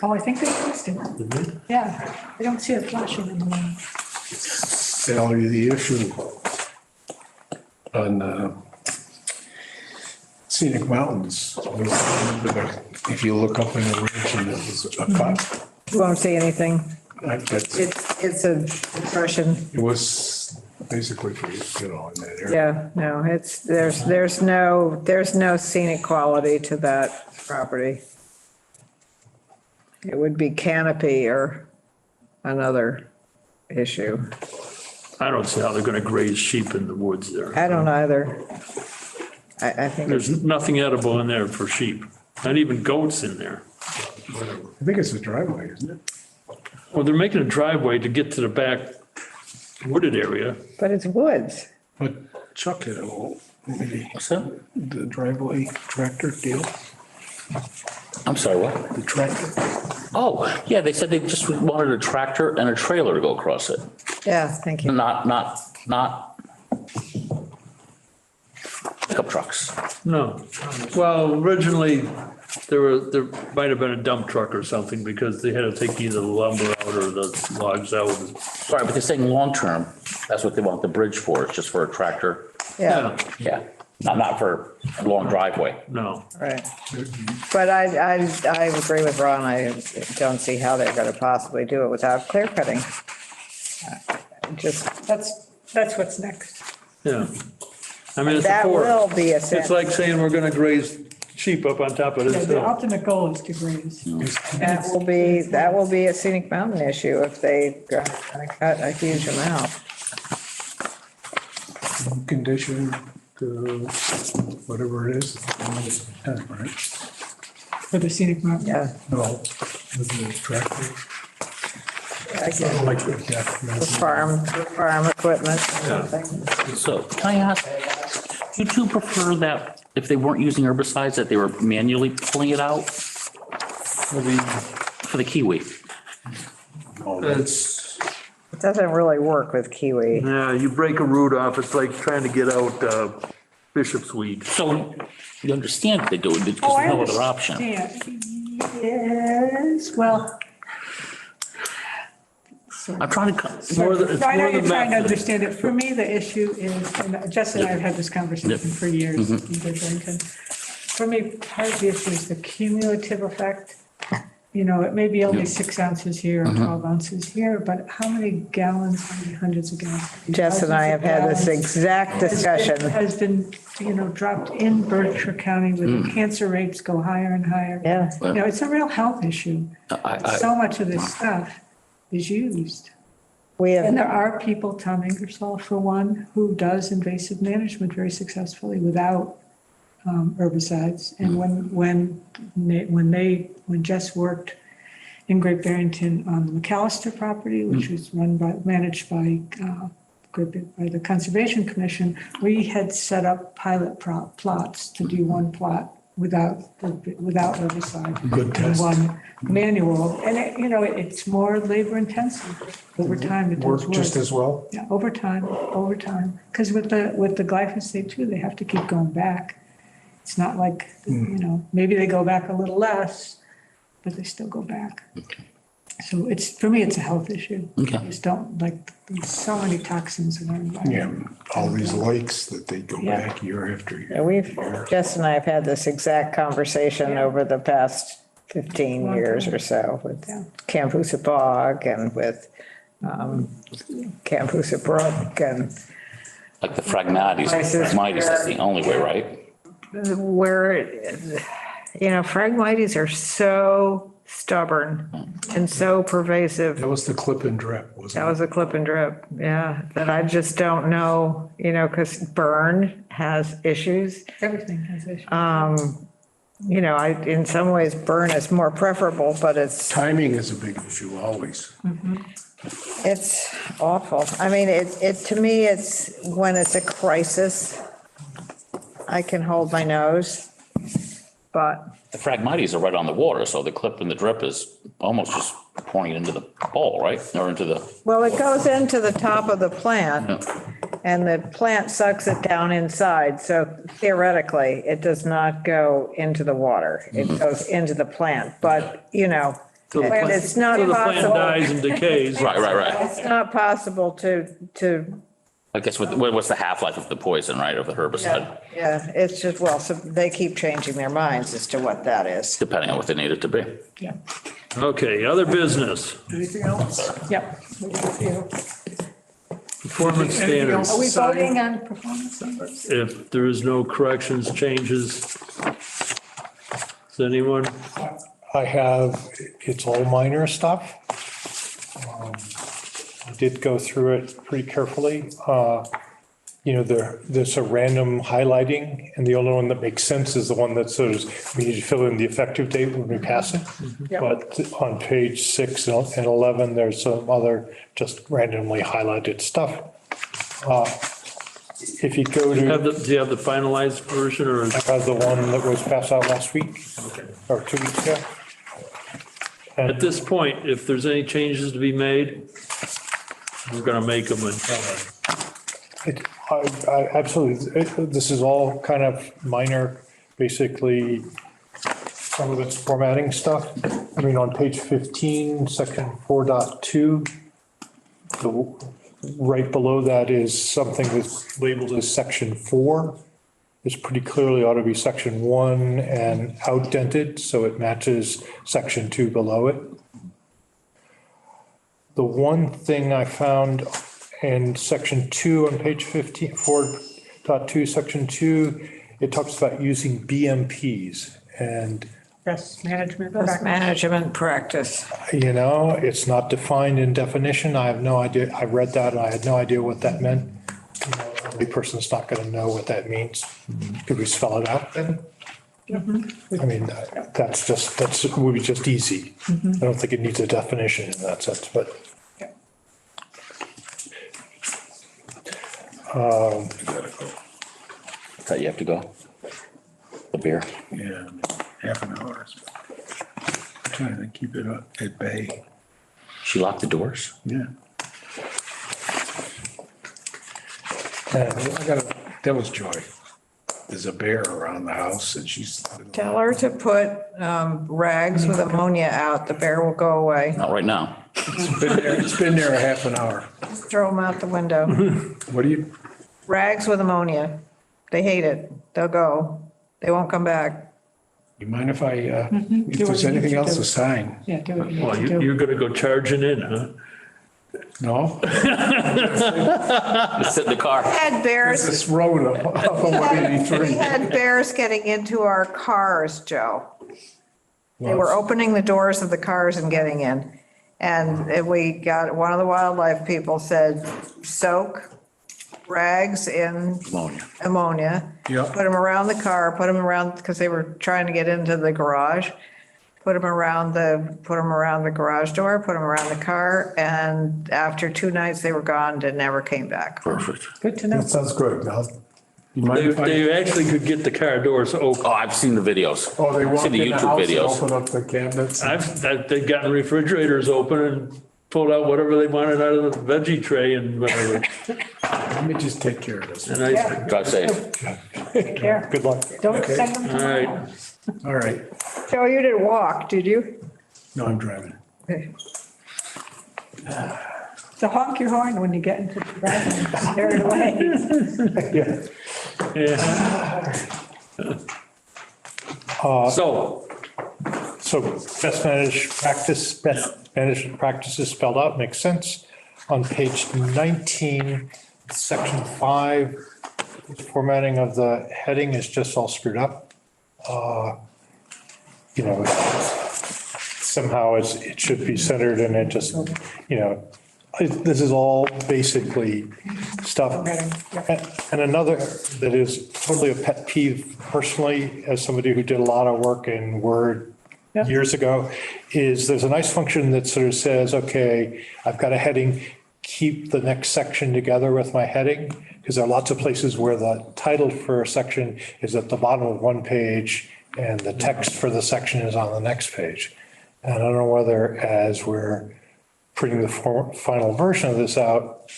S7: Oh, I think they fixed it. Yeah, I don't see it flashing in the morning.
S5: Sally, the issue on scenic mountains. If you look up in the ridge and there's a cut,
S2: You won't see anything.
S5: that's,
S2: It's a depression.
S5: it was basically for, in that area.
S2: Yeah, no, there's no scenic quality to that property. It would be canopy or another issue.
S1: I don't see how they're gonna graze sheep in the woods there.
S2: I don't either. I think it's,
S1: There's nothing edible in there for sheep, not even goats in there.
S5: I think it's a driveway, isn't it?
S1: Well, they're making a driveway to get to the back wooded area.
S2: but it's woods.
S5: But Chuck hit a hole, maybe
S3: What's that?
S5: the driveway tractor deal.
S3: I'm sorry, what?
S5: The tractor.
S3: Oh, yeah, they said they just wanted a tractor and a trailer to go across it.
S2: Yeah, thank you.
S3: Not pickup trucks.
S1: No. Well, originally, there might have been a dump truck or something because they had to take either the lumber out or the logs out.
S3: Sorry, but they're saying long-term, that's what they want the bridge for, it's just for a tractor.
S2: Yeah,
S3: Yeah, not for a long driveway.
S1: No.
S2: right. But I agree with Ron. I don't see how they're going to possibly do it without clear cutting. Just,
S7: That's what's next.
S1: Yeah. I mean, it's a
S2: that will
S1: forest.
S2: be a
S1: It's
S2: sense.
S1: like saying we're gonna graze sheep up on top of
S7: Yeah,
S1: this
S7: the
S1: hill.
S7: ultimate goal is to graze.
S2: That will be a scenic mountain issue if they cut a huge amount.
S5: Condition to whatever it is. Right?
S7: For the scenic mountain.
S2: Yeah.
S5: No, with the tractor.
S2: I guess
S5: Like the deck.
S2: farm equipment or something.
S3: So can I ask, do you two prefer that if they weren't using herbicides, that they were manually pulling it out for the kiwi?
S1: It's,
S2: It doesn't really work with kiwi.
S1: yeah, you break a root off, it's like trying to get out bishop's weed.
S3: So you understand that they do it because
S7: Oh, I
S3: there's no other option.
S7: understand. Yes, well.
S3: I'm trying to,
S1: More than, it's
S7: I know
S1: more
S7: you're
S1: than
S7: trying to
S1: method.
S7: understand it. For me, the issue is, and Jess and I have had this conversation for years in Bridgeland. For me, part of the issue is the cumulative effect. You know, it may be only 6 ounces here or 12 ounces here, but how many gallons, how many hundreds of gallons?
S2: Jess and I have had this exact discussion.
S7: Has been, dropped in Berkshire County where the cancer rates go higher and higher.
S2: Yeah.
S7: You know, it's a real health issue. So much of this stuff is used.
S2: We
S7: And
S2: have,
S7: there are people, Tom Ingersoll for one, who does invasive management very successfully without herbicides. And when Jess worked in Great Barrington on the McAllister property, which was managed by the Conservation Commission, we had set up pilot plots to do one plot without herbicide.
S5: Good test.
S7: One manual, and it's more labor intensive. Over time, it does
S5: Work just as well.
S7: Yeah, over time. Because with the glyphosate too, they have to keep going back. It's not like, maybe they go back a little less, but they still go back. So for me, it's a health issue.
S3: Okay.
S7: I just don't there's so many toxins in our environment.
S5: Yeah, all these lakes that they go
S7: Yeah.
S5: back year after
S2: yeah,
S5: year.
S2: Jess and I have had this exact conversation over the past 15 years or so with Camp Hoosapog and with Camp Hoosabrook and
S3: like the Phragmites is the only way, right?
S2: where, Phragmites are so stubborn and so pervasive.
S5: That was the clip and drip,
S2: That
S5: wasn't
S2: was a clip and drip, yeah, that I just don't know, because burn has issues.
S7: Everything has issues.
S2: In some ways, burn is more preferable, but
S5: it? Timing is a big issue always.
S2: it's awful. I mean, to me, it's when it's a crisis, I can hold my nose, but
S3: The Phragmites are right on the water, so the clip and the drip is almost just pouring it into the bowl, right? Or into the,
S2: well, it goes into the top of the plant and the plant sucks it down inside. So theoretically, it does not go into the water. It goes into the plant, but and it's not
S1: Till the plant
S2: possible.
S1: dies and decays.
S3: right.
S2: It's not possible to,
S3: I guess what's the half-life of the poison, right, of the herbicide,
S2: yeah, it's just, so they keep changing their minds as to what that is.
S3: depending on what they need it to be.
S7: Yeah.
S1: Okay, other business,
S7: Anything else? Yep.
S1: performance standards.
S7: Are we voting on performance numbers?
S1: If there is no corrections, changes, does anyone?
S13: I have, it's all minor stuff. I did go through it pretty carefully. There's a random highlighting, and the only one that makes sense is the one that says we need to fill in the effective date when we pass it. But on page 6 and 11, there's some other just randomly highlighted stuff. if you go
S1: Do
S13: to,
S1: you have the finalized version or?
S13: I have the one that was passed out last week or 2 weeks ago.
S1: At this point, if there's any changes to be made, we're gonna make them.
S13: Absolutely. This is all kind of minor, basically, some of it's formatting stuff. I mean, on page 15, section 4.2, right below that is something that's labeled as section 4. It's pretty clearly ought to be section 1 and outdented, so it matches section 2 below it. The one thing I found in section 2 on page 15, 4.2, section 2, it talks about using BMPs. And,
S7: Best management
S2: Best
S7: practice.
S2: management practice.
S13: you know, it's not defined in definition. I have no idea. I read that and I had no idea what that meant. You know, every person's not going to know what that means. Could we spell it out then? I mean, that would be just easy. I don't think it needs a definition in that sense, but.
S3: That you have to go. The beer.
S5: Yeah, half an hour. I'm trying to keep it at bay.
S3: She locked the doors?
S5: Yeah. I got a devil's joy. There's a bear around the house and she's.
S2: Tell her to put rags with ammonia out. The bear will go away.
S3: Not right now.
S5: It's been there a half an hour.
S2: Just throw them out the window.
S5: What do you?
S2: Rags with ammonia. They hate it. They'll go. They won't come back.
S5: You mind if if
S7: Do
S5: there's
S7: what you need
S5: anything
S7: to
S5: else
S7: do.
S5: to sign?
S7: Yeah, do what you
S1: Well,
S7: need to do.
S1: you're gonna go charging in, huh?
S5: No?
S3: Just sit in the car.
S2: Had bears.
S5: This road up on
S2: We
S5: 183.
S2: had bears getting into our cars, Joe. They were opening the doors of the cars and getting in. And we got, one of the wildlife people said, soak rags in ammonia.
S5: Yep.
S2: Put them around the car, put them around, because they were trying to get into the garage. Put them around the garage door, put them around the car. And after 2 nights, they were gone and never came back.
S3: Perfect.
S7: Good to know.
S5: That sounds good. Now, you mind if I?
S1: They actually could get the car doors open.
S3: Oh, I've seen the videos.
S5: Oh, they
S3: I've
S5: walk
S3: seen
S5: in
S3: the
S5: the
S3: YouTube
S5: house and
S3: videos.
S5: open up the cabinets.
S1: They've gotten refrigerators open and pulled out whatever they wanted out of the veggie tray and whatever.
S5: Let me just take care of this.
S1: And I,
S3: Drive safe.
S7: Take care.
S13: Good luck.
S7: Don't send them
S1: all
S7: to
S1: right.
S7: home.
S5: All right.
S2: Joe, you didn't walk, did you?
S5: No, I'm driving.
S7: So honk your horn when you get into the driveway, scare it away.
S1: Yeah. So,
S13: So best management practices spelled out, makes sense. On page 19, section 5, formatting of the heading is just all screwed up. You know, somehow it should be centered and it just, you know, this is all basically stuff. And another that is totally a pet peeve personally, as somebody who did a lot of work in Word years ago, is there's a nice function that sort of says, okay, I've got a heading, keep the next section together with my heading, because there are lots of places where the title for a section is at the bottom of one page and the text for the section is on the next page. And I don't know whether as we're printing the final version of this out,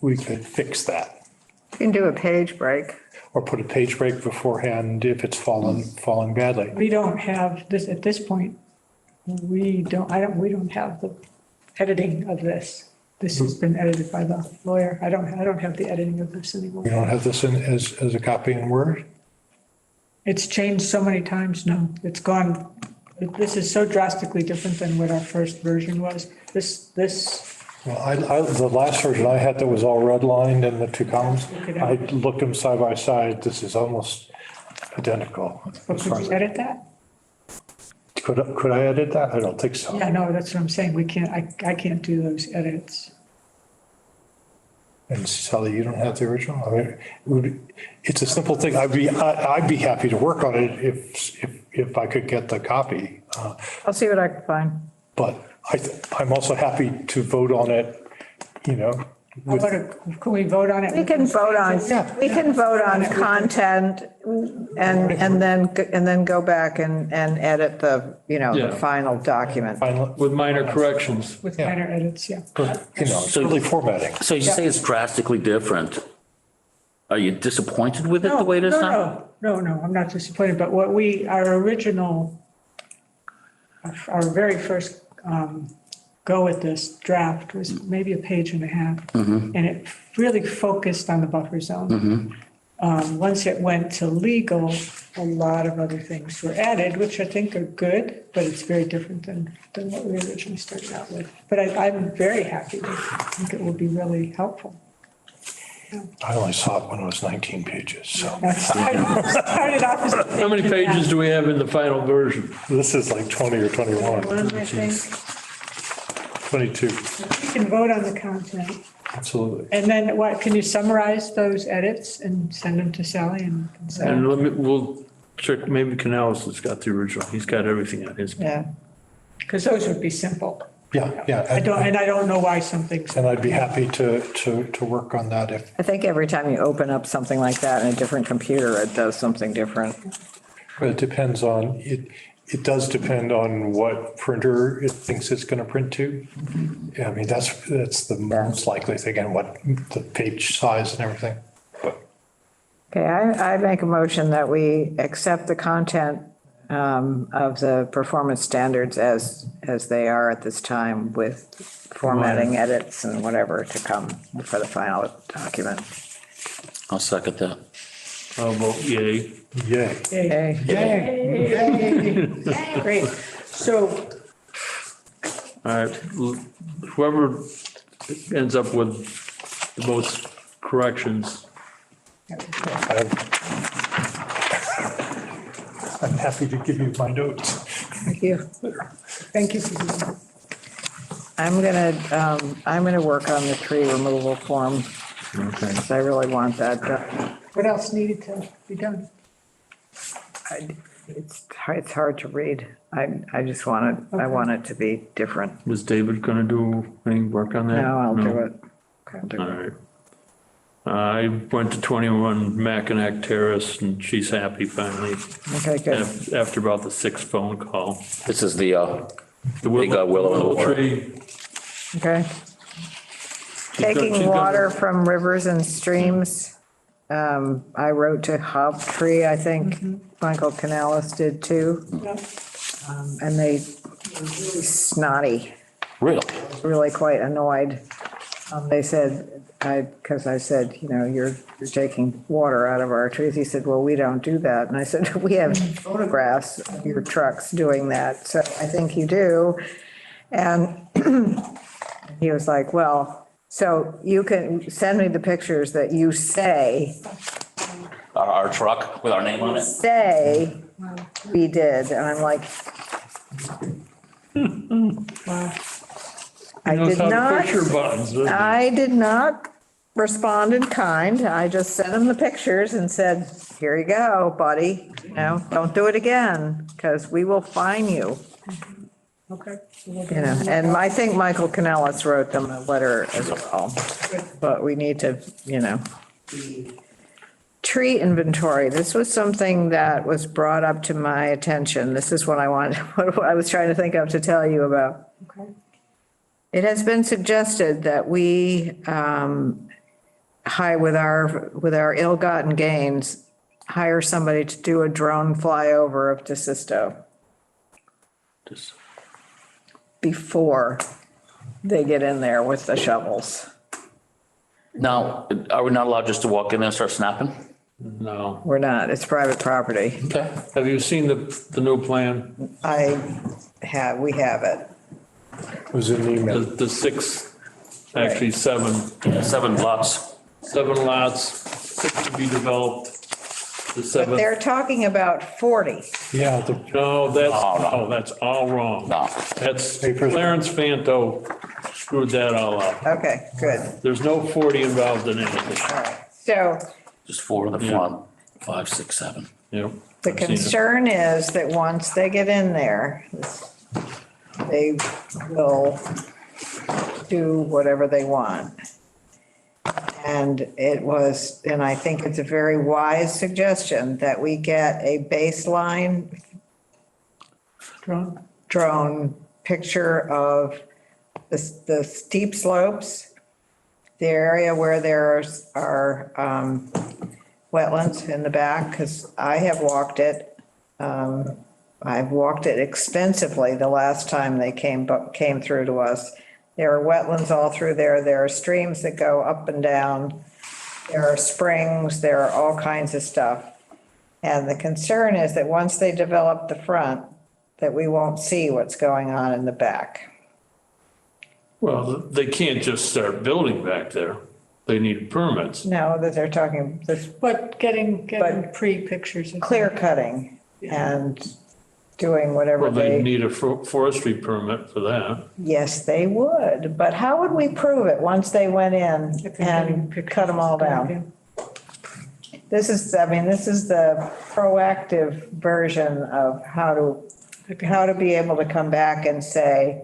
S13: we could fix that.
S2: You can do a page break.
S13: Or put a page break beforehand if it's falling badly.
S7: We don't have this, at this point, we don't have the editing of this. This has been edited by the lawyer. I don't have the editing of this anymore.
S13: We don't have this in as a copy in Word?
S7: It's changed so many times now. It's gone, this is so drastically different than what our first version was. This,
S13: Well, the last version I had that was all redlined in the 2 columns, I looked them side by side. This is almost identical.
S7: but could you edit that?
S13: Could I edit that? I don't think so.
S7: Yeah, no, that's what I'm saying. We can't, I can't do those edits.
S13: And Sally, you don't have the original? I mean, it's a simple thing. I'd be happy to work on it if I could get the copy.
S2: I'll see what I can find.
S13: But I'm also happy to vote on it, you know,
S7: Can we vote on it?
S2: We can vote on content and then go back and edit the, the
S1: Yeah.
S2: final document.
S1: With minor corrections.
S7: With minor edits, yeah.
S13: It's really formatting.
S3: So you say it's drastically different. Are you disappointed with it the way it is now?
S7: No, I'm not disappointed, but our very first go at this draft was maybe a page and a half. And it really focused on the buffer zone. Once it went to legal, a lot of other things were added, which I think are good, but it's very different than what we originally started out with. But I'm very happy with it. I think it will be really helpful.
S13: I only saw it when it was 19 pages, so.
S7: Started off as.
S1: How many pages do we have in the final version?
S13: This is like 20 or 21.
S7: One, I think.
S13: 22,
S7: We can vote on the content.
S13: absolutely.
S7: And then can you summarize those edits and send them to Sally and say?
S1: And we'll check, maybe Canales has got the original. He's got everything at his.
S2: Yeah.
S7: Because those would be simple.
S13: Yeah.
S7: I don't know why some things.
S13: And I'd be happy to work on that if,
S2: I think every time you open up something like that in a different computer, it does something different.
S13: it depends on, it does depend on what printer it thinks it's going to print to. Yeah, I mean, that's the most likely thing, and what the page size and everything. But
S2: Okay, I make a motion that we accept the content of the performance standards as they are at this time, with formatting, edits, and whatever to come for the final document.
S3: I'll second that.
S1: I'll vote yay.
S13: yay.
S7: Yay. Great. So
S1: All right, whoever ends up with the most corrections.
S13: I'm happy to give you my notes.
S2: Thank you.
S7: thank you for doing that.
S2: I'm gonna work on the tree removal form.
S1: Okay.
S2: 'Cause I really want that done.
S7: What else needed to be done?
S2: It's hard to read. I just want it, I want it to be different.
S1: Was David gonna do any work on that?
S2: No, I'll do it. I'll do
S1: All
S2: it.
S1: right. I went to 21 Mackinac Terrace and she's happy finally,
S2: Okay, good.
S1: after about the sixth phone call.
S3: This is the
S1: The
S3: big willow
S1: tree.
S2: Okay.
S1: she's
S2: Taking
S1: gonna-
S2: water from rivers and streams. I wrote to Hop Tree, I think Michael Canales did too. And they were really snotty, really quite annoyed. They said, because I said, you're taking water out of our trees. He said, well, we don't do that. And I said, we have photographs of your trucks doing that. So I think you do. And he was like, well, so you can send me the pictures that you say
S3: our truck with our name on it.
S2: we did. And I'm like, I did not respond in kind. I just sent him the pictures and said, here you go, buddy. Don't do it again, because we will fine you.
S7: Okay.
S2: And I think Michael Canales wrote them a letter as well. But we need to, tree inventory. This was something that was brought up to my attention. This is what I was trying to think of to tell you about.
S7: Okay.
S2: It has been suggested that we with our ill-gotten gains, hire somebody to do a drone flyover of DeSisto before they get in there with the shovels.
S3: Now, are we not allowed just to walk in and start snapping?
S1: No.
S2: We're not. It's private property.
S3: Okay.
S1: Have you seen the new plan?
S2: We have it.
S13: It was in the email.
S1: The six, actually seven.
S3: 7 lots.
S1: 7 lots, 6 to be developed. The
S2: But
S1: 7th.
S2: they're talking about 40.
S13: Yeah,
S1: No, that's all wrong.
S3: No.
S1: That's Clarence Fanto screwed that all up.
S2: Okay, good.
S1: There's no 40 involved in anything.
S2: All right. So
S3: Just 4 in the front, 5, 6, 7.
S1: Yep.
S2: the
S1: I've seen it.
S2: concern is that once they get in there, they will do whatever they want. And and I think it's a very wise suggestion that we get a baseline drone picture of the steep slopes, the area where there are wetlands in the back, because I have walked it. I've walked it extensively the last time they came through to us. There are wetlands all through there. There are streams that go up and down. There are springs. There are all kinds of stuff. And the concern is that once they develop the front, that we won't see what's going on in the back.
S1: Well, they can't just start building back there. They need permits.
S2: No, that they're talking this
S7: But getting pre-pictures.
S2: clear cutting and doing whatever
S1: Well, they
S2: they.
S1: need a forestry permit for that.
S2: Yes, they would. But how would we prove it once they went in and cut them all down? This is the proactive version of how to be able to come back and say,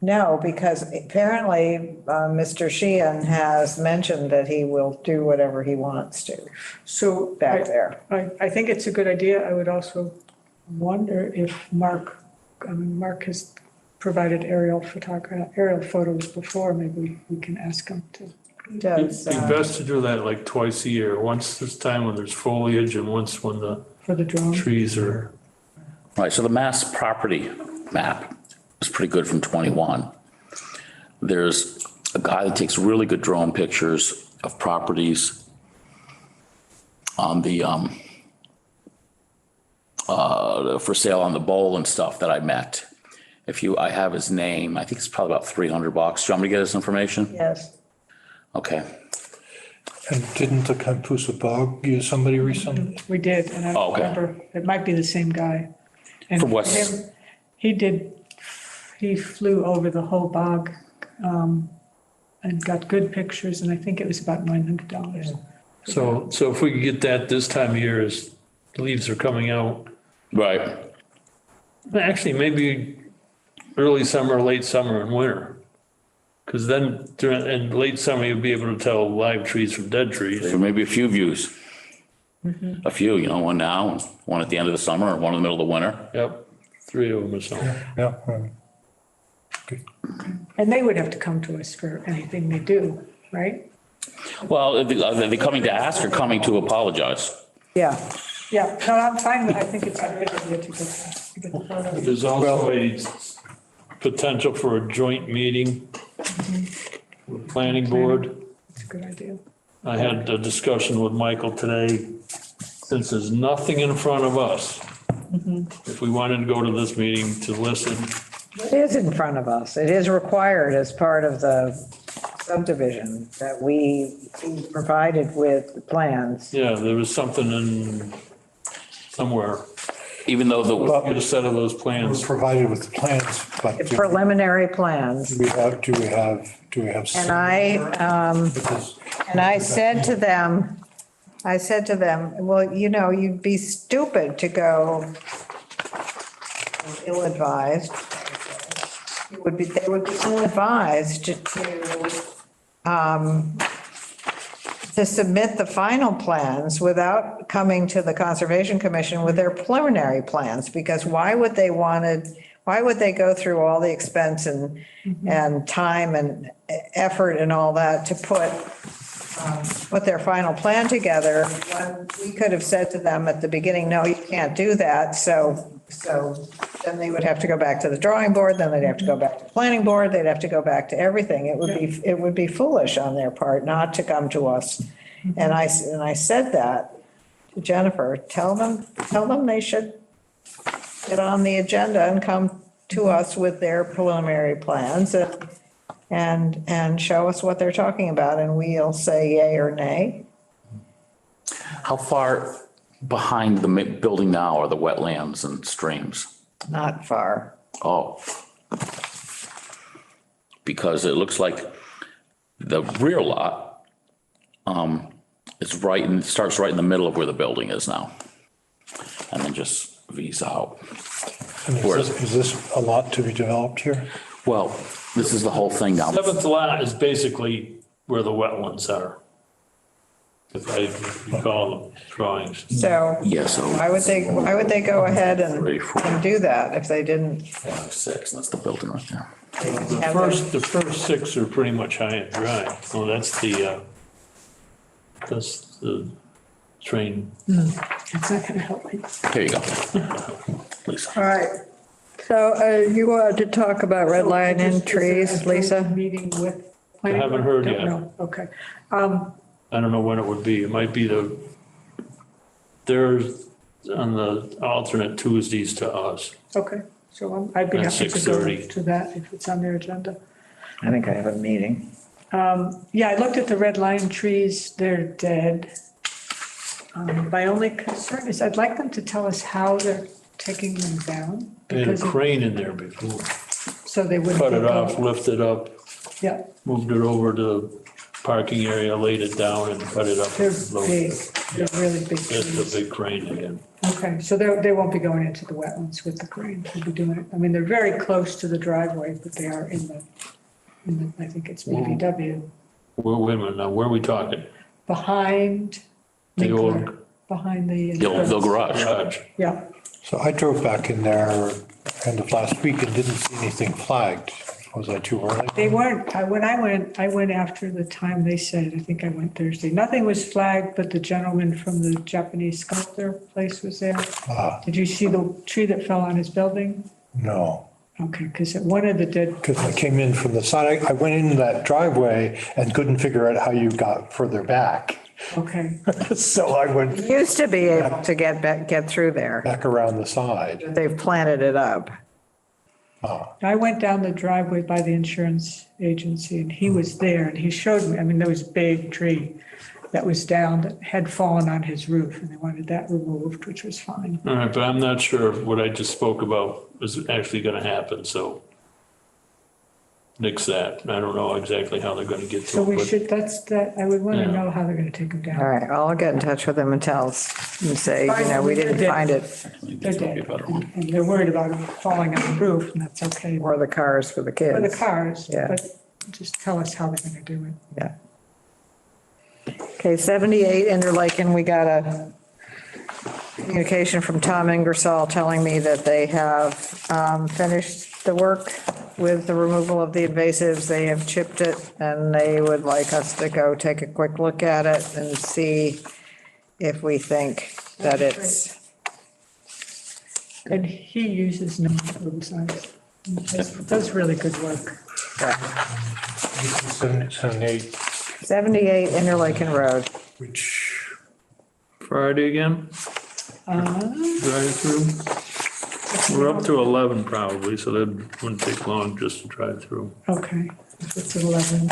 S2: no, because apparently Mr. Sheehan has mentioned that he will do whatever he wants to
S7: So
S2: back there.
S7: I think it's a good idea. I would also wonder if Mark has provided aerial photos before. Maybe we can ask him to.
S2: Does,
S1: It'd be best to do that like twice a year, once this time when there's foliage and once when the
S7: For the drone.
S1: trees are.
S3: Right, so the Mass property map is pretty good from 21. There's a guy that takes really good drone pictures of properties on the for sale on the bowl and stuff that I met. I have his name, I think it's probably about $300. Do you want me to get his information?
S2: yes.
S3: Okay.
S13: And didn't the Campusa Bog use somebody recently?
S7: We did, and I
S3: Oh, okay.
S7: remember, it might be the same guy. And
S3: From West-
S7: he flew over the whole bog and got good pictures, and I think it was about $900.
S1: So if we could get that this time of year as leaves are coming out,
S3: Right.
S1: actually maybe early summer, late summer and winter. Because then in late summer, you'll be able to tell live trees from dead trees.
S3: There may be a few views. A few, one now, one at the end of the summer, and one in the middle of the winter.
S1: Yep, 3 of them or so.
S13: Yeah.
S7: And they would have to come to us for anything they do, right?
S3: Well, are they coming to ask or coming to apologize?
S2: Yeah.
S7: Yeah, no, I'm fine with, I think it's a good idea to get the photos.
S1: There's also a potential for a joint meeting with planning board.
S7: It's a good idea.
S1: I had a discussion with Michael today, since there's nothing in front of us. If we wanted to go to this meeting to listen,
S2: It is in front of us. It is required as part of the subdivision that we be provided with the plans.
S1: yeah, there was something in somewhere,
S3: Even though
S1: get a set of those
S13: We're
S1: plans.
S13: provided with the plans, but do
S2: Preliminary plans.
S13: we have?
S2: And I said to them, well, you'd be stupid to go ill-advised. They would be ill-advised to submit the final plans without coming to the Conservation Commission with their preliminary plans, because why would they go through all the expense and time and effort and all that to put their final plan together when we could have said to them at the beginning, no, you can't do that. So then they would have to go back to the drawing board, then they'd have to go back to the planning board, they'd have to go back to everything. It would be foolish on their part not to come to us. And I said that to Jennifer, tell them they should get on the agenda and come to us with their preliminary plans and show us what they're talking about, and we'll say yay or nay.
S3: how far behind the building now are the wetlands and streams?
S2: Not far.
S3: Oh. Because it looks like the rear lot, starts right in the middle of where the building is now. And then just V's out.
S13: And is this a lot to be developed here?
S3: Well, this is the whole thing now.
S1: Seventh lot is basically where the wetlands are. if I recall the drawings.
S2: So
S3: Yeah, so
S2: why would they go ahead and do that if they didn't?
S3: 6, that's the building right there.
S1: The first 6 are pretty much high and dry. Oh, that's the train.
S7: It's not gonna help me.
S3: Here you go. Lisa.
S2: All right. So you wanted to talk about red line in trees, Lisa?
S7: Meeting with.
S1: I haven't heard
S7: Don't
S1: yet.
S7: know. Okay.
S1: I don't know when it would be. It might be there's on the alternate Tuesdays to us.
S7: Okay, so I'd be
S1: At
S7: happy to go
S1: 6:30.
S7: to that if it's on their agenda.
S2: I think I have a meeting.
S7: Yeah, I looked at the red line trees, they're dead. My only concern is I'd like them to tell us how they're taking them down.
S1: They had a
S7: because
S1: crane in there before.
S7: So they wouldn't.
S1: Cut it
S7: go-
S1: off, lifted up,
S7: Yeah,
S1: moved it over to the parking area, laid it down and cut it up.
S7: they're
S1: and loaded
S7: big,
S1: it.
S7: they're really big
S1: It's
S7: trees.
S1: a big crane again.
S7: Okay, so they won't be going into the wetlands with the crane, they'll be doing it, I mean, they're very close to the driveway, but they are in the, I think it's BVW,
S1: Wait a minute now, where are we talking?
S7: behind.
S1: The old
S7: Winkler, Behind the.
S3: The garage.
S1: garage?
S7: Yeah,
S13: So I drove back in there end of last week and didn't see anything flagged. Was I too early?
S7: they weren't, when I went after the time they said, I think I went Thursday, nothing was flagged, but the gentleman from the Japanese sculptor place was there.
S13: Ah,
S7: Did you see the tree that fell on his building?
S13: no.
S7: Okay, because one of the dead.
S13: Because I came in from the side, I went into that driveway and couldn't figure out how you got further back.
S7: Okay,
S13: So I went
S2: Used to be able to get through there.
S13: back around the side.
S2: They've planted it up.
S7: I went down the driveway by the insurance agency and he was there and he showed me, I mean, there was a big tree that was down that had fallen on his roof and they wanted that removed, which was fine.
S1: All right, but I'm not sure if what I just spoke about is actually gonna happen, so nix that. I don't know exactly how they're gonna get
S7: So
S1: to
S7: we
S1: it, but
S7: should, I would want to
S1: Yeah.
S7: know how they're going to take them
S2: All
S7: down.
S2: right, I'll get in touch with them and tell us and say, we didn't find it,
S7: They're dead. And they're worried about them falling on the roof and that's okay.
S2: or the cars for the kids.
S7: For the cars,
S2: Yeah.
S7: but just tell us how they're going to do it.
S2: Yeah. Okay, 78 Interlaken, we got a communication from Tom Ingersoll telling me that they have finished the work with the removal of the invasives. They have chipped it and they would like us to go take a quick look at it and see if we think that it's,
S7: And he uses no herbicides. Does really good work.
S13: 78,
S2: 78 Interlaken Road.
S13: which,
S1: Friday again, drive through. We're up to 11 probably, so that wouldn't take long just to drive through.
S7: Okay, if it's 11.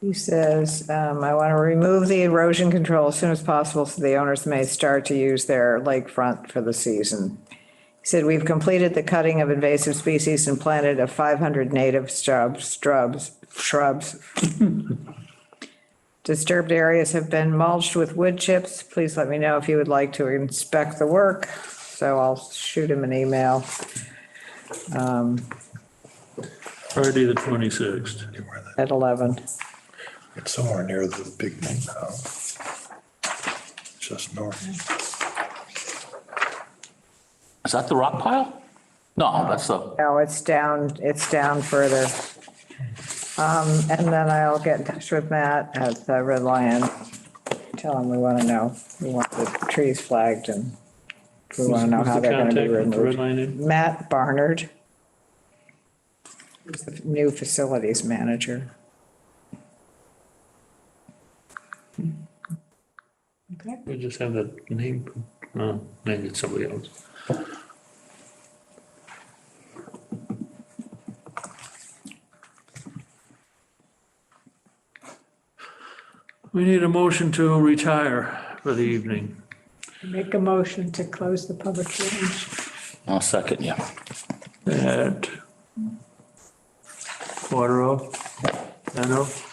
S2: He says, I want to remove the erosion control as soon as possible so the owners may start to use their lakefront for the season. He said, we've completed the cutting of invasive species and planted 500 native shrubs. Disturbed areas have been mulched with wood chips. Please let me know if you would like to inspect the work. So I'll shoot him an email.
S1: Friday the 26th.
S2: At 11.
S13: it's somewhere near the big house. Just north.
S3: Is that the rock pile? No, that's the,
S2: No, it's down further. And then I'll get in touch with Matt at the Red Lion. Tell him we want to know, we want the trees flagged and we want to know how they're going to be
S1: Who's the contact with the Red
S2: removed.
S1: Line in?
S2: Matt Barnard, who's the new facilities manager.
S7: Okay.
S1: We just have the name, maybe it's somebody else. We need a motion to retire for the evening.
S7: Make a motion to close the public hearing.
S3: I'll second, yeah.
S1: At 10:15, 10:00.